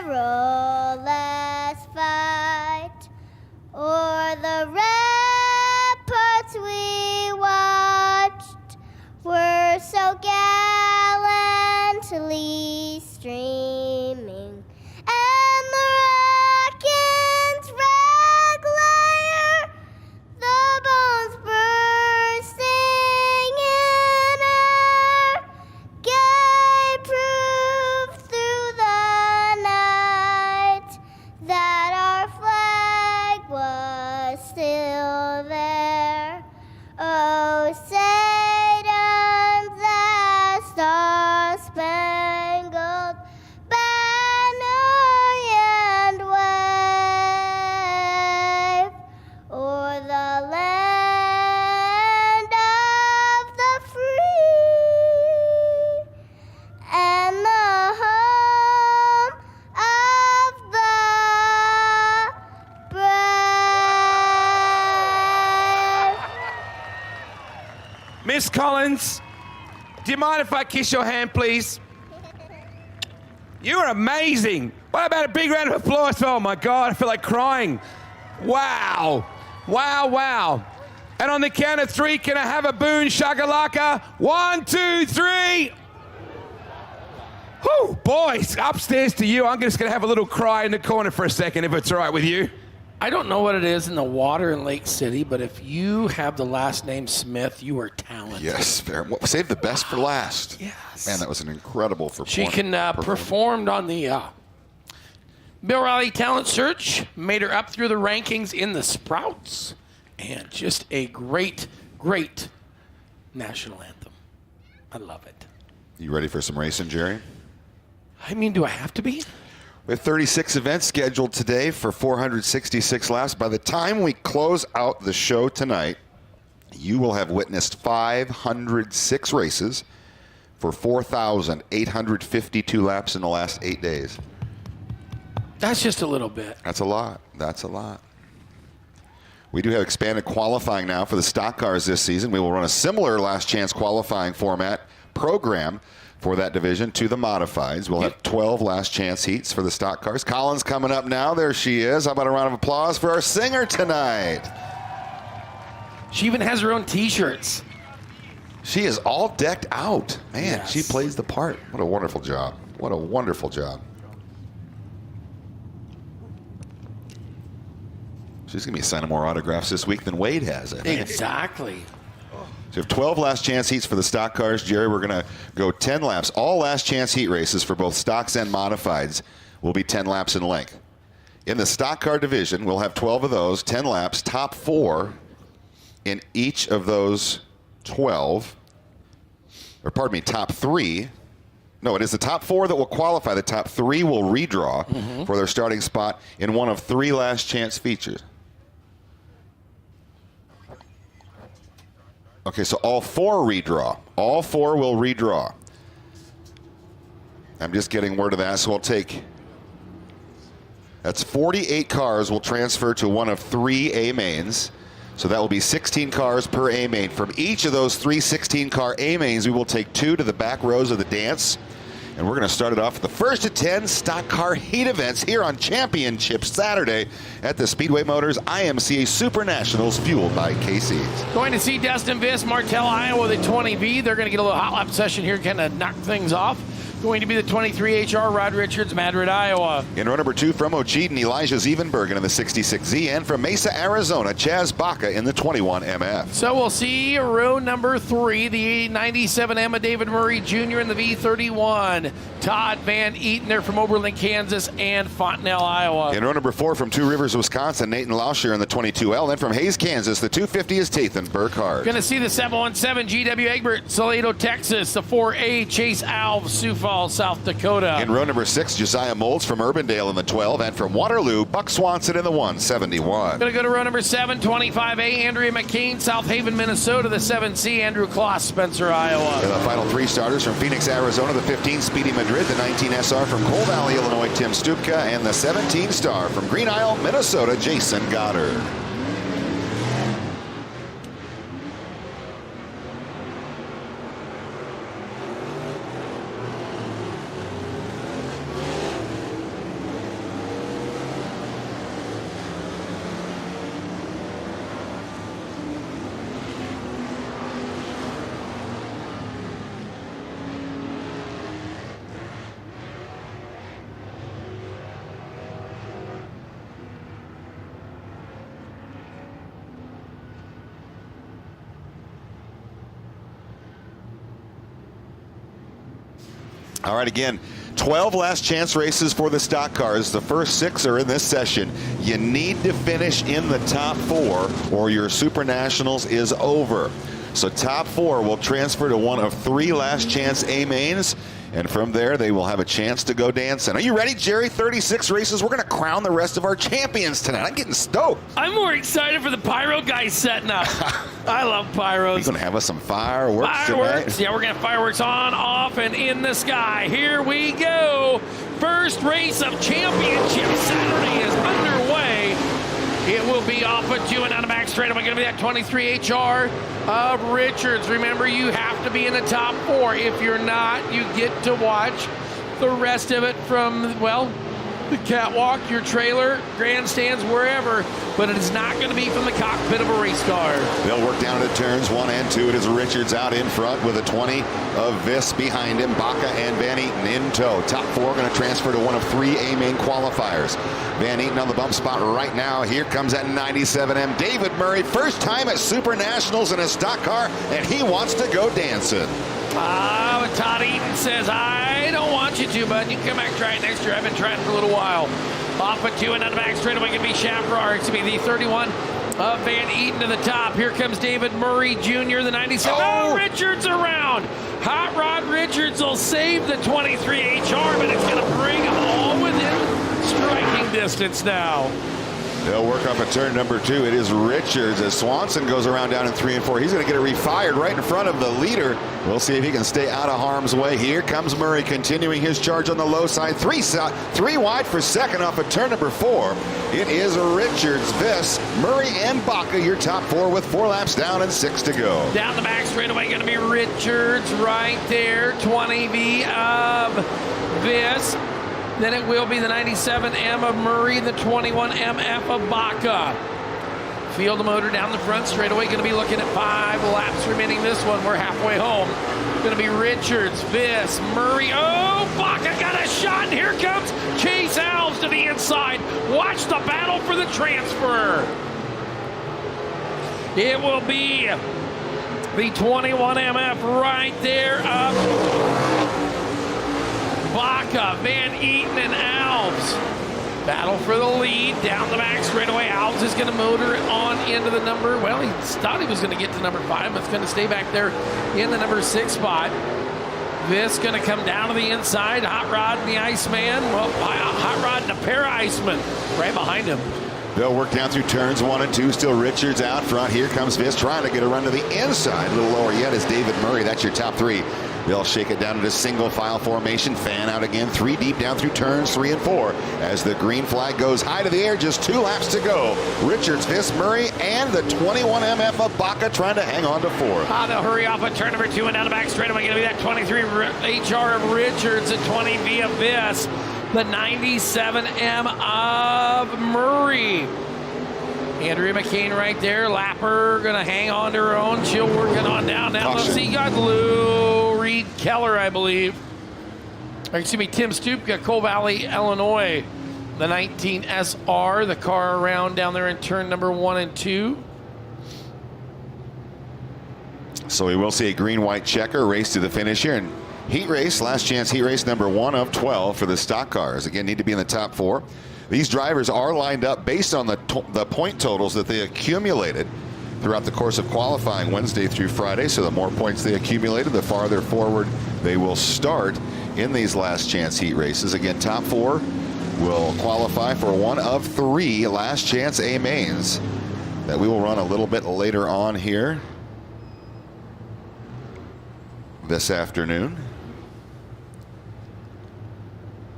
S11: perilous fight o'er the ramparts we watched were so gallantly streaming, and the rocket's red glare, the bones bursting in air, gave proof through the night that our flag was still there. Oh, Satan's the star-spangled banner and wave o'er the land of the free and the home of the brave.
S24: Miss Collins, do you mind if I kiss your hand, please? You're amazing. What about a big round of applause? Oh my God, I feel like crying. Wow. Wow, wow. And on the count of three, can I have a Boone shakalaka? 1, 2, 3. Whew, boys, upstairs to you. I'm just going to have a little cry in the corner for a second, if it's all right with you.
S2: I don't know what it is in the water in Lake City, but if you have the last name Smith, you are talented.
S21: Yes, fair. Save the best for last.
S2: Yes.
S21: Man, that was an incredible performance.
S2: She can performed on the Bill Riley Talent Search, made her up through the rankings in the Sprouts, and just a great, great national anthem. I love it.
S22: You ready for some racing, Jerry?
S2: I mean, do I have to be?
S22: We have 36 events scheduled today for 466 laps. By the time we close out the show tonight, you will have witnessed 506 races for 4,852 laps in the last 8 days.
S2: That's just a little bit.
S22: That's a lot. That's a lot. We do have expanded qualifying now for the stock cars this season. We will run a similar last chance qualifying format program for that division to the modifieds. We'll have 12 last chance heats for the stock cars. Colin's coming up now. There she is. How about a round of applause for our singer tonight?
S2: She even has her own T-shirts.
S22: She is all decked out. Man,
S2: Yes.
S22: She plays the part. What a wonderful job. What a wonderful job. She's going to be signing more autographs this week than Wade has, I think.
S2: Exactly.
S22: So you have 12 last chance heats for the stock cars. Jerry, we're going to go 10 laps. All last chance heat races for both stocks and modifieds will be 10 laps in length. In the stock car division, we'll have 12 of those, 10 laps, top 4 in each of those 12. Or pardon me, top 3. No, it is the top 4 that will qualify. The top 3 will redraw for their starting spot in one of 3 last chance features. Okay, so all 4 redraw. All 4 will redraw. I'm just getting word of that, so we'll take... That's 48 cars will transfer to one of 3 A mains. So that will be 16 cars per A main. From each of those 3 16-car A mains, we will take 2 to the back rows of the dance. And we're going to start it off with the first of 10 stock car heat events here on Championship Saturday at the Speedway Motors IMCA Super Nationals, fueled by KC's.
S2: Going to see Destin Viss, Martell, Iowa, the 20V. They're going to get a little hot lap session here, kind of knock things off. Going to be the 23HR, Rod Richards, Madrid, Iowa.
S22: In row number 2 from Ocheyedan, Elijah Zievenbergen in the 66Z, and from Mesa, Arizona, Chaz Baca in the 21MF.
S2: So we'll see row number 3, the 97M, David Murray Jr. in the V31. Todd Van Eaton there from Oberlin, Kansas, and Fontenelle, Iowa.
S22: In row number 4 from Two Rivers, Wisconsin, Nathan Lauscher in the 22L, and from Hayes, Kansas, the 250 is Tathan Burkhardt.
S2: Going to see the 717 GW Egbert, Salado, Texas, the 4A Chase Alves, Sioux Falls, South Dakota.
S22: In row number 6, Josiah Molds from Urbandale in the 12, and from Waterloo, Buck Swanson in the 171.
S2: Going to go to row number 7, 25A, Andrea McCain, South Haven, Minnesota, the 7C, Andrew Kloss, Spencer, Iowa.
S22: And the final 3 starters from Phoenix, Arizona, the 15 Speedy Madrid, the 19 SR from Coal Valley, Illinois, Tim Stupka, and the 17 star from Green Isle, Minnesota, Jason Goddard. All right, again, 12 last chance races for the stock cars. The first 6 are in this session. You need to finish in the top 4 or your Super Nationals is over. So top 4 will transfer to one of 3 last chance A mains. And from there, they will have a chance to go dancing. Are you ready, Jerry? 36 races. We're going to crown the rest of our champions tonight. I'm getting stoked.
S2: I'm more excited for the pyro guys setting up. I love pyros.
S22: He's going to have us some fireworks
S2: Fireworks.
S22: tonight.
S2: Yeah, we're going to have fireworks on, off, and in the sky. Here we go. First race of Championship Saturday is underway. It will be off of 2 and down the back straight. Am I going to be that 23HR of Richards? Remember, you have to be in the top 4. If you're not, you get to watch the rest of it from, well, the catwalk, your trailer, grandstands, wherever. But it is not going to be from the cockpit of a race car.
S22: They'll work down into turns 1 and 2. It is Richards out in front with a 20 of Viss behind him. Baca and Van Eaton in tow. Top 4 going to transfer to one of 3 A-main qualifiers. Van Eaton on the bump spot right now. Here comes that 97M. David Murray, first time at Super Nationals in a stock car, and he wants to go dancing.
S2: But Todd Eaton says, I don't want you to, bud. You can come back and try it next year. I've been trying for a little while. Off at 2 and on the back straightaway going to be Shafrar. It's going to be the 31 Van Eaton to the top. Here comes David Murray Jr., the 97. Oh, Richards around. Hot Rod Richards will save the 23 HR, but it's going to bring them all within striking distance now.
S22: They'll work up at turn number 2. It is Richards as Swanson goes around down in 3 and 4. He's going to get it refired right in front of the leader. We'll see if he can stay out of harm's way. Here comes Murray continuing his charge on the low side. Three wide for second off at turn number 4. It is Richards, Viss, Murray, and Baca, your top 4 with 4 laps down and 6 to go.
S2: Down the back straightaway going to be Richards right there. 20V of Viss. Then it will be the 97M of Murray, the 21MF of Baca. Field motor down the front straightaway. Going to be looking at 5 laps remaining this one. We're halfway home. Going to be Richards, Viss, Murray. Oh, Baca got a shot. And here comes Chase Alves to the inside. Watch the battle for the transfer. It will be the 21MF right there up. Baca, Van Eaton, and Alves. Battle for the lead. Down the back straightaway. Alves is going to motor it on into the number. Well, he thought he was going to get to number 5, but it's going to stay back there in the number 6 spot. This going to come down to the inside. Hot Rod and the Iceman. Well, Hot Rod and a pair of Icemen right behind him.
S22: They'll work down through turns 1 and 2. Still Richards out front. Here comes Viss trying to get a run to the inside. A little lower yet is David Murray. That's your top 3. They'll shake it down into single file formation. Fan out again. 3 deep down through turns 3 and 4. As the green flag goes high to the air. Just 2 laps to go. Richards, Viss, Murray, and the 21MF of Baca trying to hang on to 4th.
S2: They'll hurry off at turn number 2 and down the back straightaway. Going to be that 23 HR of Richards and 20V of Viss. The 97M of Murray. Andrea McCain right there. Lapper going to hang on to her own. She'll working on down. Now let's see. Got Lou Reed Keller, I believe. Or, excuse me, Tim Stupka, Coal Valley, Illinois. The 19 SR. The car around down there in turn number 1 and 2.
S22: So we will see a green-white checker race to the finish here. And heat race, last chance heat race number 1 of 12 for the stock cars. Again, need to be in the top 4. These drivers are lined up based on the point totals that they accumulated throughout the course of qualifying Wednesday through Friday. So the more points they accumulated, the farther forward they will start in these last chance heat races. Again, top 4 will qualify for 1 of 3 last chance A mains that we will run a little bit later on here this afternoon.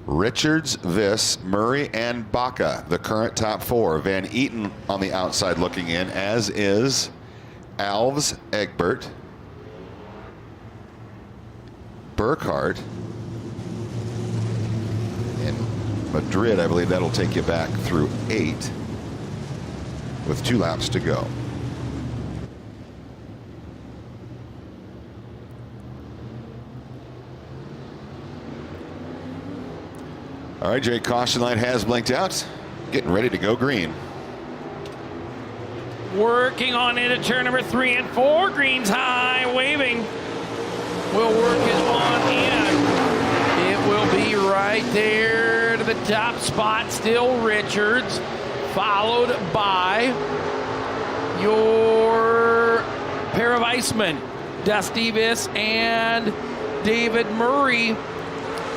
S22: Richards, Viss, Murray, and Baca, the current top 4. Van Eaton on the outside looking in, as is Alves, Egbert, Burkhardt. In Madrid, I believe that'll take you back through 8 with 2 laps to go. All right, Jay, caution light has blinked out. Getting ready to go green.
S2: Working on into turn number 3 and 4. Green's high, waving. We'll work it on in. It will be right there to the top spot. Still Richards, followed by your pair of Icemen, Dusty Viss and David Murray.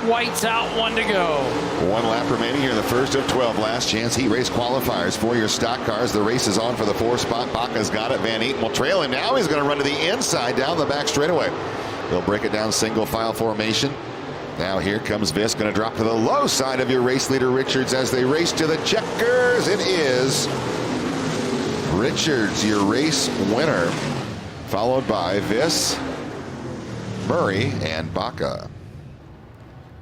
S2: Whites out, 1 to go.
S22: 1 lap remaining here in the first of 12. Last chance heat race qualifiers for your stock cars. The race is on for the 4 spot. Baca's got it. Van Eaton will trail him. Now he's going to run to the inside down the back straightaway. They'll break it down single file formation. Now here comes Viss, going to drop to the low side of your race leader Richards as they race to the checkers. It is Richards, your race winner, followed by Viss, Murray, and Baca.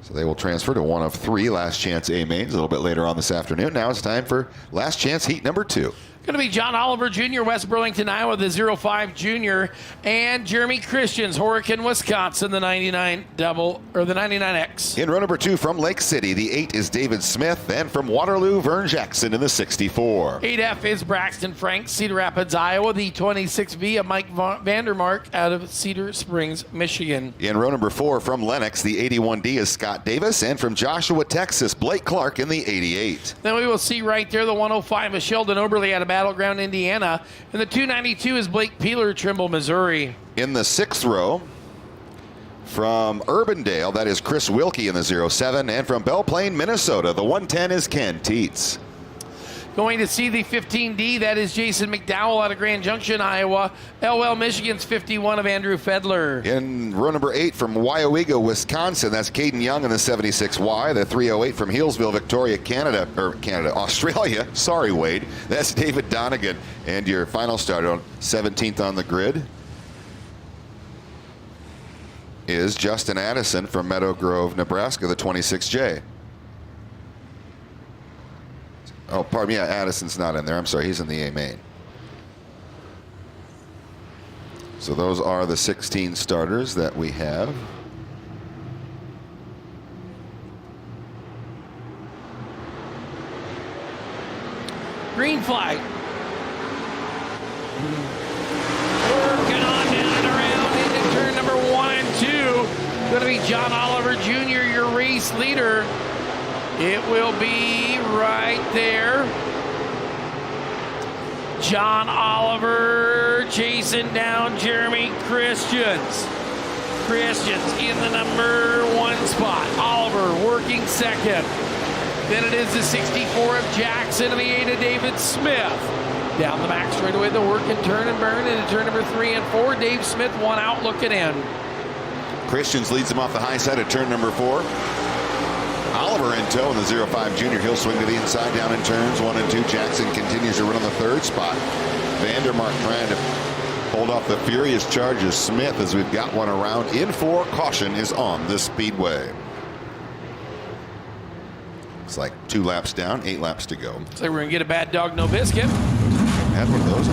S22: So they will transfer to 1 of 3 last chance A mains a little bit later on this afternoon. Now it's time for last chance heat number 2.
S2: Going to be John Oliver Jr., West Burlington, Iowa, the 05 Junior, and Jeremy Christians, Horicon, Wisconsin, the 99X.
S22: In row number 2 from Lake City, the 8 is David Smith, and from Waterloo, Vern Jackson in the 64.
S2: 8F is Braxton Frank, Cedar Rapids, Iowa. The 26V of Mike Vandermark out of Cedar Springs, Michigan.
S22: In row number 4 from Lennox, the 81D is Scott Davis, and from Joshua, Texas, Blake Clark in the 88.
S2: Then we will see right there the 105 of Sheldon Oberly out of Battleground, Indiana. And the 292 is Blake Peeler, Trimble, Missouri.
S22: In the 6th row, from Urbandale, that is Chris Wilkie in the 07. And from Belle Plaine, Minnesota, the 110 is Ken Teets.
S2: Going to see the 15D, that is Jason McDowell out of Grand Junction, Iowa. Elwell, Michigan's 51 of Andrew Fedler.
S22: In row number 8 from Wyowega, Wisconsin, that's Caden Young in the 76Y. The 308 from Healesville, Victoria, Australia. Sorry, Wade. That's David Donegan. And your final starter on 17th on the grid is Justin Addison from Meadow Grove, Nebraska, the 26J. Oh, pardon me, yeah, Addison's not in there. I'm sorry, he's in the A main. So those are the 16 starters that we have.
S2: Green flag. Working on down and around into turn number 1 and 2. Going to be John Oliver Jr., your race leader. It will be right there. John Oliver chasing down Jeremy Christians. Christians in the number 1 spot. Oliver working second. Then it is the 64 of Jackson and the 8 of David Smith. Down the back straightaway, the work and turn and burn into turn number 3 and 4. Dave Smith, one out, looking in.
S22: Christians leads him off the high side at turn number 4. Oliver in tow in the 05 junior. He'll swing to the inside down in turns 1 and 2. Jackson continues to run on the 3rd spot. Vandermark trying to hold off the furious charge of Smith as we've got one around in 4. Caution is on the Speedway. It's like 2 laps down, 8 laps to go.
S2: So we're going to get a bad dog, no biscuit.
S22: Had one of those.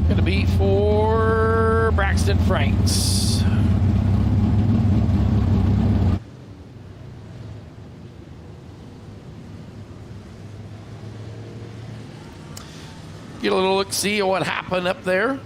S2: Going to be for Braxton Franks. Get a little look-see at what happened up there.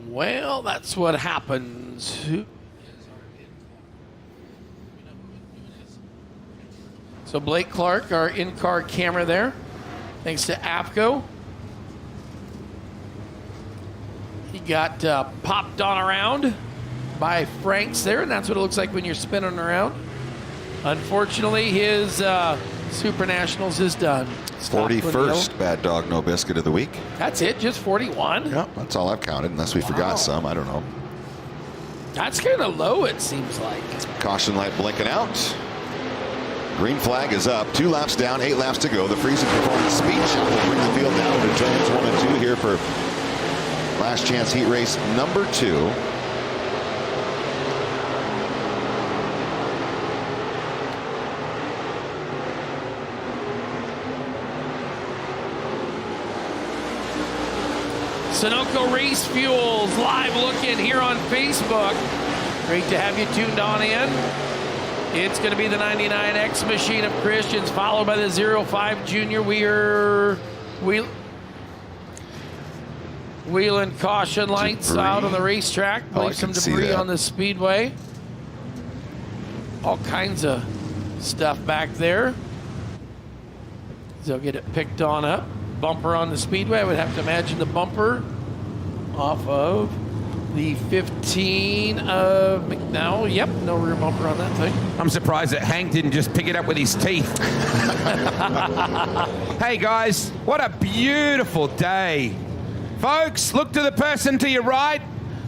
S2: Well, that's what happens. So Blake Clark, our in-car camera there, thanks to APCO. He got popped on around by Franks there, and that's what it looks like when you're spinning around. Unfortunately, his Super Nationals is done.
S22: 41st bad dog, no biscuit of the week.
S2: That's it, just 41?
S22: Yeah, that's all I've counted, unless we forgot some. I don't know.
S2: That's kind of low, it seems like.
S22: Caution light blinking out. Green flag is up. 2 laps down, 8 laps to go. The freezing performance speed shot will bring the field down to turns 1 and 2 here for last chance heat race number 2.
S2: Sunoco Race Fuels live looking here on Facebook. Great to have you tuned on in. It's going to be the 99X machine of Christians, followed by the 05 Junior. Wheeling caution lights out on the racetrack. Believe some debris on the Speedway. All kinds of stuff back there. They'll get it picked on up. Bumper on the Speedway. I would have to imagine the bumper off of the 15 of McDowell. Yep, no rear bumper on that thing.
S24: I'm surprised that Hank didn't just pick it up with his teeth. Hey guys, what a beautiful day. Folks, look to the person to your right,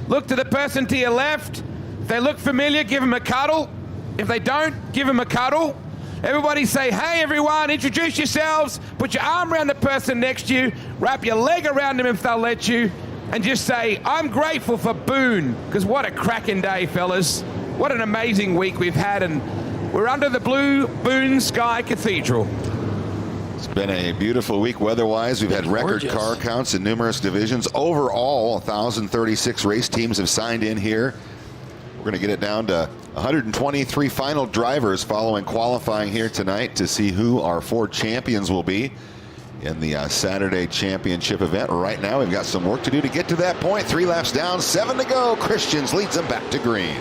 S24: look to the person to your left. If they look familiar, give them a cuddle. If they don't, give them a cuddle. Everybody say, hey everyone, introduce yourselves, put your arm around the person next to you, wrap your leg around them if they'll let you, and just say, I'm grateful for Boone, because what a cracking day, fellas. What an amazing week we've had, and we're under the blue Boone Sky Cathedral.
S22: It's been a beautiful week weather-wise. We've had record car counts in numerous divisions. Overall, 1,036 race teams have signed in here We're going to get it down to 123 final drivers following qualifying here tonight to see who our 4 champions will be in the Saturday championship event. Right now, we've got some work to do to get to that point. 3 laps down, 7 to go. Christians leads them back to green.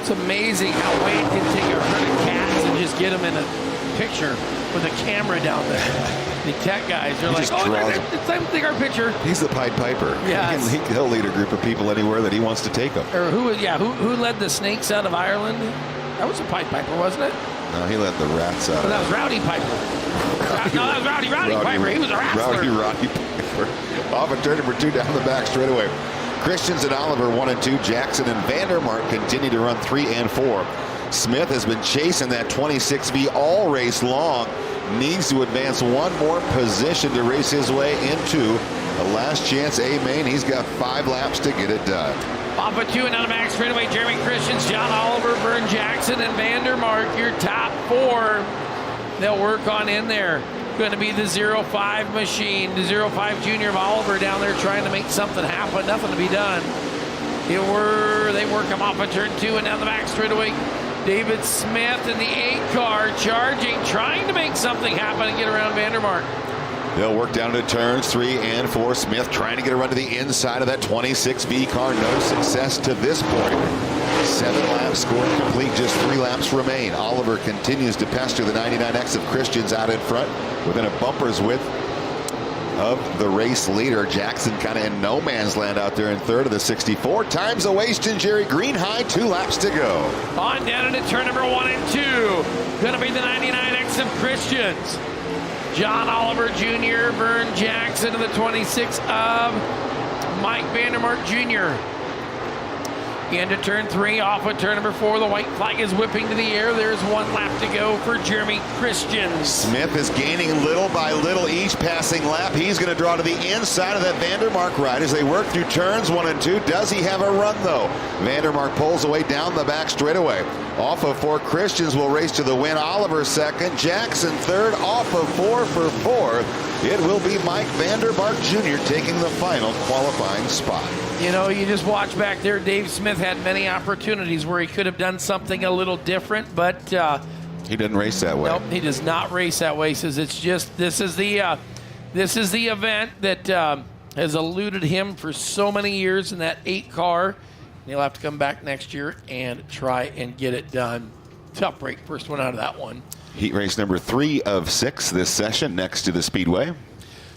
S2: It's amazing how Wade can take a herd of cats and just get them in a picture with a camera down there. The cat guys are like, oh, it's time to take our picture.
S22: He's the Pied Piper.
S2: Yeah,
S22: He'll lead a group of people anywhere that he wants to take them.
S2: Or who led the snakes out of Ireland? That was a Pied Piper, wasn't it?
S22: No, he led the rats out.
S2: But that was Rowdy Piper. No, that was Rowdy Piper. He was a wrestler.
S22: Rowdy Piper. Off of turn number 2 down the back straightaway. Christians and Oliver 1 and 2. Jackson and Vandermark continue to run 3 and 4. Smith has been chasing that 26V all race long. Needs to advance 1 more position to race his way into the last chance A main. He's got 5 laps to get it done.
S2: Off of 2 and down the back straightaway, Jeremy Christians, John Oliver, Vern Jackson, and Vandermark, your top 4. They'll work on in there. Going to be the 05 machine, the 05 junior of Oliver down there trying to make something happen. Nothing to be done. They work him off of turn 2 and down the back straightaway. David Smith in the 8 car charging, trying to make something happen and get around Vandermark.
S22: They'll work down to turns 3 and 4. Smith trying to get a run to the inside of that 26V car. No success to this point. 7 laps scored complete. Just 3 laps remain. Oliver continues to pester the 99X of Christians out in front within a bumper's width of the race leader. Jackson kind of in no man's land out there in third of the 64. Times a waste in Jerry Green high. 2 laps to go.
S2: On down into turn number 1 and 2. Going to be the 99X of Christians. John Oliver Jr., Vern Jackson to the 26 of Mike Vandermark Jr. Into turn 3, off of turn number 4. The white flag is whipping to the air. There's 1 lap to go for Jeremy Christians.
S22: Smith is gaining little by little each passing lap. He's going to draw to the inside of that Vandermark ride as they work through turns 1 and 2. Does he have a run, though? Vandermark pulls away down the back straightaway. Off of 4, Christians will race to the win. Oliver second, Jackson third. Off of 4 for 4. It will be Mike Vandermark Jr. taking the final qualifying spot.
S2: You know, you just watch back there. Dave Smith had many opportunities where he could have done something a little different, but
S22: he didn't race that way.
S2: Nope, he does not race that way. He says it's just this is the event that has eluded him for so many years in that 8 car. And he'll have to come back next year and try and get it done. Tough break, first one out of that one.
S22: Heat race number 3 of 6 this session next to the Speedway.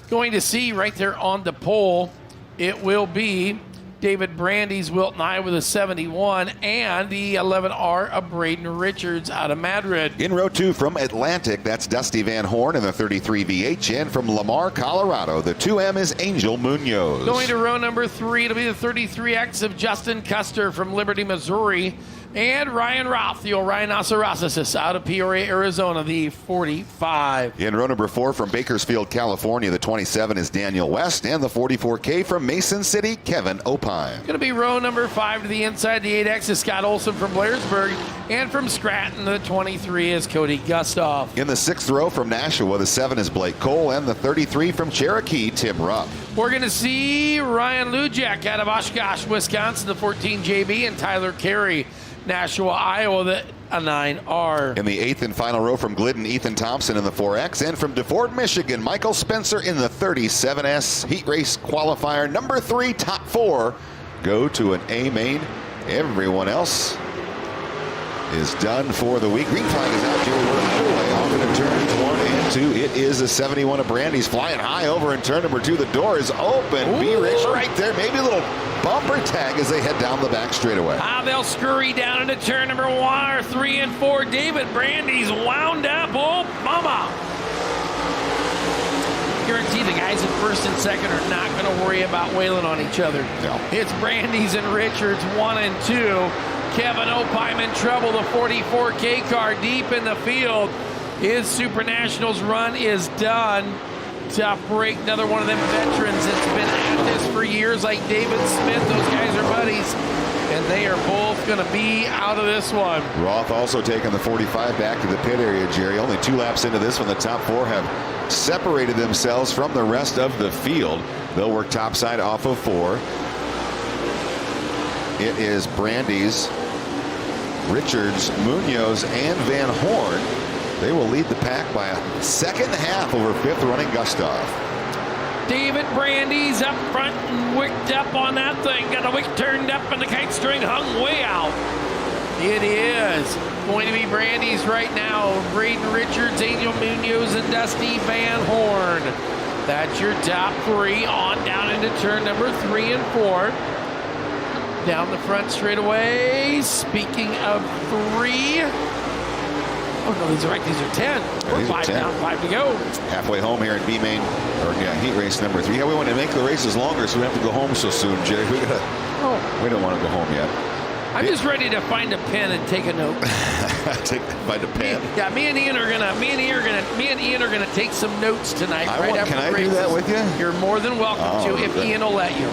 S2: Going to see right there on the pole, it will be David Brandy's Wilton, Iowa, the 71, and the 11R of Braden Richards out of Madrid.
S22: In row 2 from Atlantic, that's Dusty Van Horn in the 33 VH, and from Lamar, Colorado, the 2M is Angel Munoz.
S2: Going to row number 3, it'll be the 33X of Justin Custer from Liberty, Missouri, and Ryan Roth, the Orion Rhinoceros out of Peoria, Arizona, the 45.
S22: In row number 4 from Bakersfield, California, the 27 is Daniel West, and the 44K from Mason City, Kevin Opine.
S2: Going to be row number 5 to the inside. The 8X is Scott Olson from Blairsburg, and from Scranton, the 23 is Cody Gustav.
S22: In the 6th row from Nashua, the 7 is Blake Cole, and the 33 from Cherokee, Tim Rupp.
S2: We're going to see Ryan Lujak out of Oshkosh, Wisconsin, the 14 JB, and Tyler Carey, Nashua, Iowa, the 9R.
S22: In the 8th and final row from Glidden, Ethan Thompson in the 4X, and from DeFord, Michigan, Michael Spencer in the 37S. Heat race qualifier number 3, top 4 go to an A main. Everyone else is done for the week. Green flag is out. Jerry, we're underway off into turns 1 and 2. It is the 71 of Brandy's flying high over in turn number 2. The door is open. B-Rich right there. Maybe a little bumper tag as they head down the back straightaway.
S2: They'll scurry down into turn number 1 or 3 and 4. David Brandy's wound up. Oh, mama. Guarantee the guys in first and second are not going to worry about wailing on each other.
S22: No.
S2: It's Brandy's and Richards 1 and 2. Kevin Opine in trouble. The 44K car deep in the field. His Super Nationals run is done. Tough break. Another one of them veterans that's been at this for years, like David Smith. Those guys are buddies, and they are both going to be out of this one.
S22: Roth also taking the 45 back to the pit area, Jerry. Only 2 laps into this one, the top 4 have separated themselves from the rest of the field. They'll work topside off of 4. It is Brandy's Richards, Munoz, and Van Horn. They will lead the pack by a second half over fifth running Gustav.
S2: David Brandy's up front and wicked up on that thing. Got the wick turned up and the kite string hung way out. It is going to be Brandy's right now. Braden Richards, Angel Munoz, and Dusty Van Horn. That's your top three on down into turn number 3 and 4. Down the front straightaway. Speaking of 3. Oh, no, these are right. These are 10. We're 5 down, 5 to go.
S22: Halfway home here in B main, or heat race number 3. Yeah, we want to make the races longer, so we have to go home so soon, Jerry. We don't want to go home yet.
S2: I'm just ready to find a pen and take a note.
S22: Find a pen.
S2: Yeah, me and Ian are gonna take some notes tonight. After
S22: can I
S2: the races.
S22: do that with you?
S2: You're more than welcome to if Ian will let you.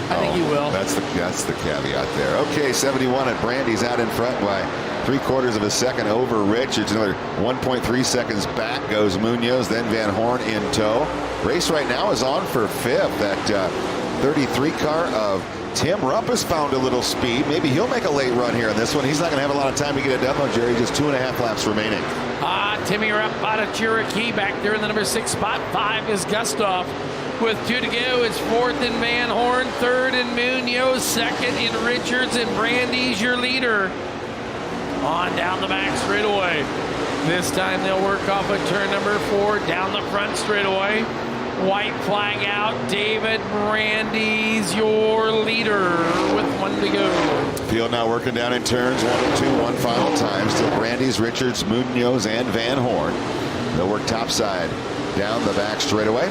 S2: I think he will.
S22: That's the caveat there. Okay, 71 at Brandy's out in front by 3/4 of a second over Richards. Another 1.3 seconds back goes Munoz, then Van Horn in tow. Race right now is on for fifth. That 33 car of Tim Rumpus found a little speed. Maybe he'll make a late run here on this one. He's not going to have a lot of time to get it done, though, Jerry. Just 2.5 laps remaining.
S2: Timmy Rupp out of Cherokee back there in the number 6 spot. 5 is Gustav. With 2 to go, it's 4th in Van Horn, 3rd in Munoz, 2nd in Richards, and Brandy's your leader. On down the back straightaway. This time they'll work off of turn number 4 down the front straightaway. White flag out. David Brandy's your leader with 1 to go.
S22: Field now working down in turns 1 and 2, one final time. Still Brandy's, Richards, Munoz, and Van Horn. They'll work topside down the back straightaway.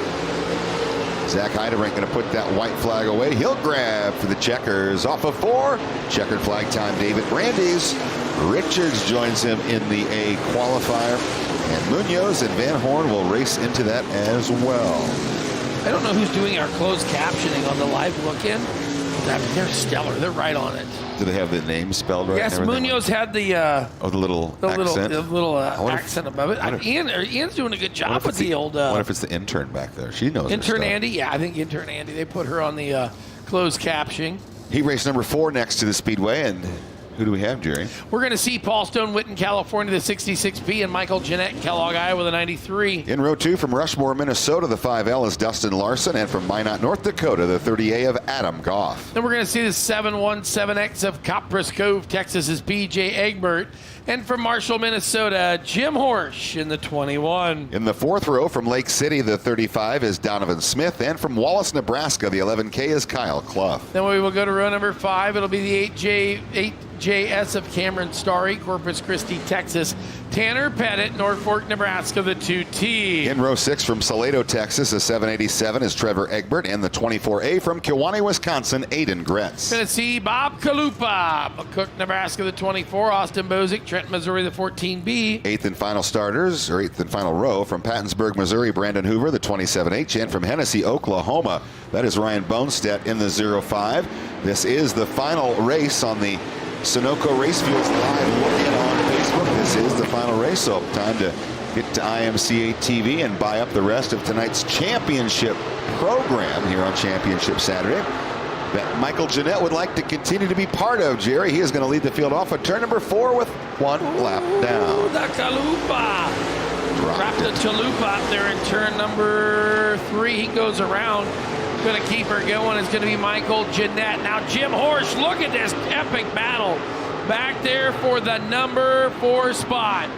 S22: Zach Heidebrink going to put that white flag away. He'll grab for the checkers off of 4. Checkered flag time, David Brandy's. Richards joins him in the A qualifier. And Munoz and Van Horn will race into that as well.
S2: I don't know who's doing our closed captioning on the live look-in. I mean, they're stellar. They're right on it.
S22: Do they have the name spelled right?
S2: Yes, Munoz had the
S22: the little accent.
S2: The little accent above it. Ian's doing a good job with the old.
S22: What if it's the intern back there? She knows.
S2: Intern Andy, yeah, I think intern Andy. They put her on the closed captioning.
S22: Heat race number 4 next to the Speedway, and who do we have, Jerry?
S2: We're going to see Paul Stone, Witten, California, the 66P, and Michael Jeanette, Kellogg, Iowa, the 93.
S22: In row 2 from Rushmore, Minnesota, the 5L is Dustin Larson, and from Minot, North Dakota, the 30A of Adam Goff.
S2: Then we're going to see the 717X of Copperas Cove, Texas, is PJ Egbert. And from Marshall, Minnesota, Jim Horsch in the 21.
S22: In the 4th row from Lake City, the 35 is Donovan Smith. And from Wallace, Nebraska, the 11K is Kyle Clough.
S2: Then we will go to row number 5. It'll be the 8JS of Cameron Starry, Corpus Christi, Texas. Tanner Pettit, Norfolk, Nebraska, the 2T.
S22: In row 6 from Salado, Texas, the 787 is Trevor Egbert. And the 24A from Kewanee, Wisconsin, Aiden Gretz.
S2: Going to see Bob Kalupa, McCook, Nebraska, the 24. Austin Bozick, Trent, Missouri, the 14B.
S22: 8th and final starters, or 8th and final row from Pattonsburg, Missouri, Brandon Hoover, the 27H. And from Hennessy, Oklahoma, that is Ryan Bonestedt in the 05. This is the final race on the Sunoco Racefields live look-in on Facebook. This is the final race, so time to get to IMCA TV and buy up the rest of tonight's championship program here on Championship Saturday that Michael Jeanette would like to continue to be part of, Jerry. He is going to lead the field off at turn number 4 with 1 lap down.
S2: The Chalupa. Dropped the Chalupa up there in turn number 3. He goes around. Going to keep her going is going to be Michael Jeanette. Now Jim Horsch, look at this epic battle back there for the number 4 spot.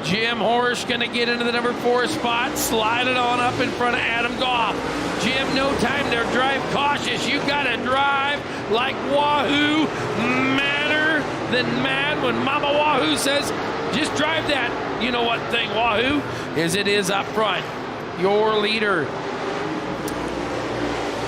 S2: Jim Horsch going to get into the number 4 spot, slide it on up in front of Adam Goff. Jim, no time to drive cautious. You got to drive like Wahoo, madder than mad. When Mama Wahoo says, just drive that, you know what thing, Wahoo, is it is up front. Your leader,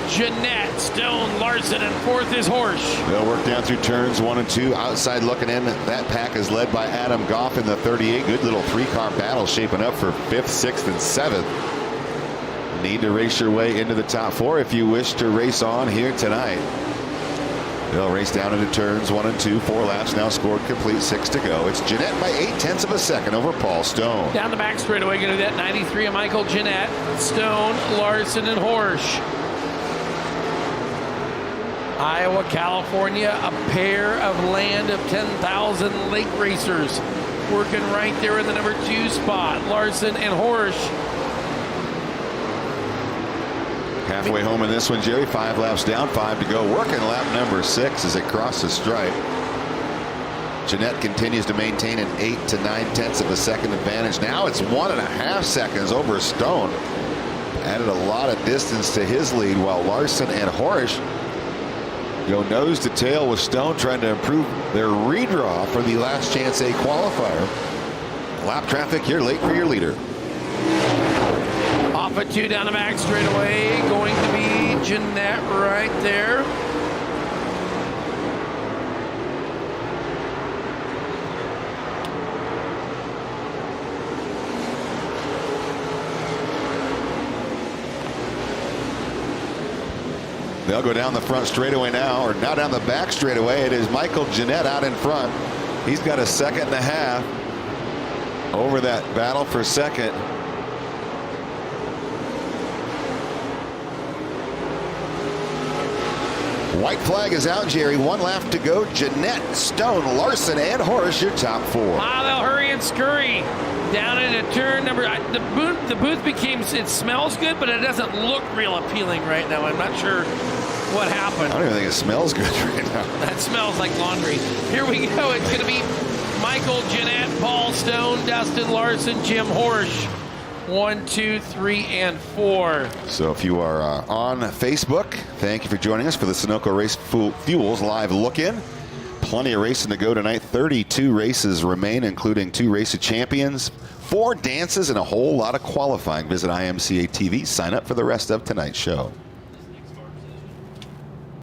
S2: Jeanette, Stone, Larson, and 4th is Horsch.
S22: They'll work down through turns 1 and 2. Outside looking in, that pack is led by Adam Goff in the 38. Good little 3-car battle shaping up for 5th, 6th, and 7th. Need to race your way into the top 4 if you wish to race on here tonight. They'll race down into turns 1 and 2. 4 laps now scored complete, 6 to go. It's Jeanette by 0.8 of a second over Paul Stone.
S2: Down the back straightaway, going to do that 93 of Michael Jeanette, Stone, Larson, and Horsch. Iowa, California, a pair of land of 10,000 lake racers working right there in the number 2 spot. Larson and Horsch.
S22: Halfway home in this one, Jerry. 5 laps down, 5 to go. Working lap number 6 as it crosses stripe. Jeanette continues to maintain an 8 to 9 tenths of a second advantage. Now it's 1.5 seconds over Stone. Added a lot of distance to his lead, while Larson and Horsch go nose to tail with Stone, trying to improve their redraw for the last chance A qualifier. Lap traffic here late for your leader.
S2: Off at 2 down the back straightaway, going to be Jeanette right there.
S22: They'll go down the front straightaway now, or now down the back straightaway. It is Michael Jeanette out in front. He's got a 1.5 seconds over that battle for second. White flag is out, Jerry. 1 lap to go. Jeanette, Stone, Larson, and Horsch, your top 4.
S2: They'll hurry and scurry down into turn number. The booth became, it smells good, but it doesn't look real appealing right now. I'm not sure what happened.
S22: I don't even think it smells good right now.
S2: That smells like laundry. Here we go. It's going to be Michael, Jeanette, Paul, Stone, Dustin, Larson, Jim Horsch. 1, 2, 3, and 4.
S22: So if you are on Facebook, thank you for joining us for the Sunoco Race Fuels live look-in. Plenty of racing to go tonight. 32 races remain, including 2 race of champions, 4 dances, and a whole lot of qualifying. Visit IMCA TV. Sign up for the rest of tonight's show.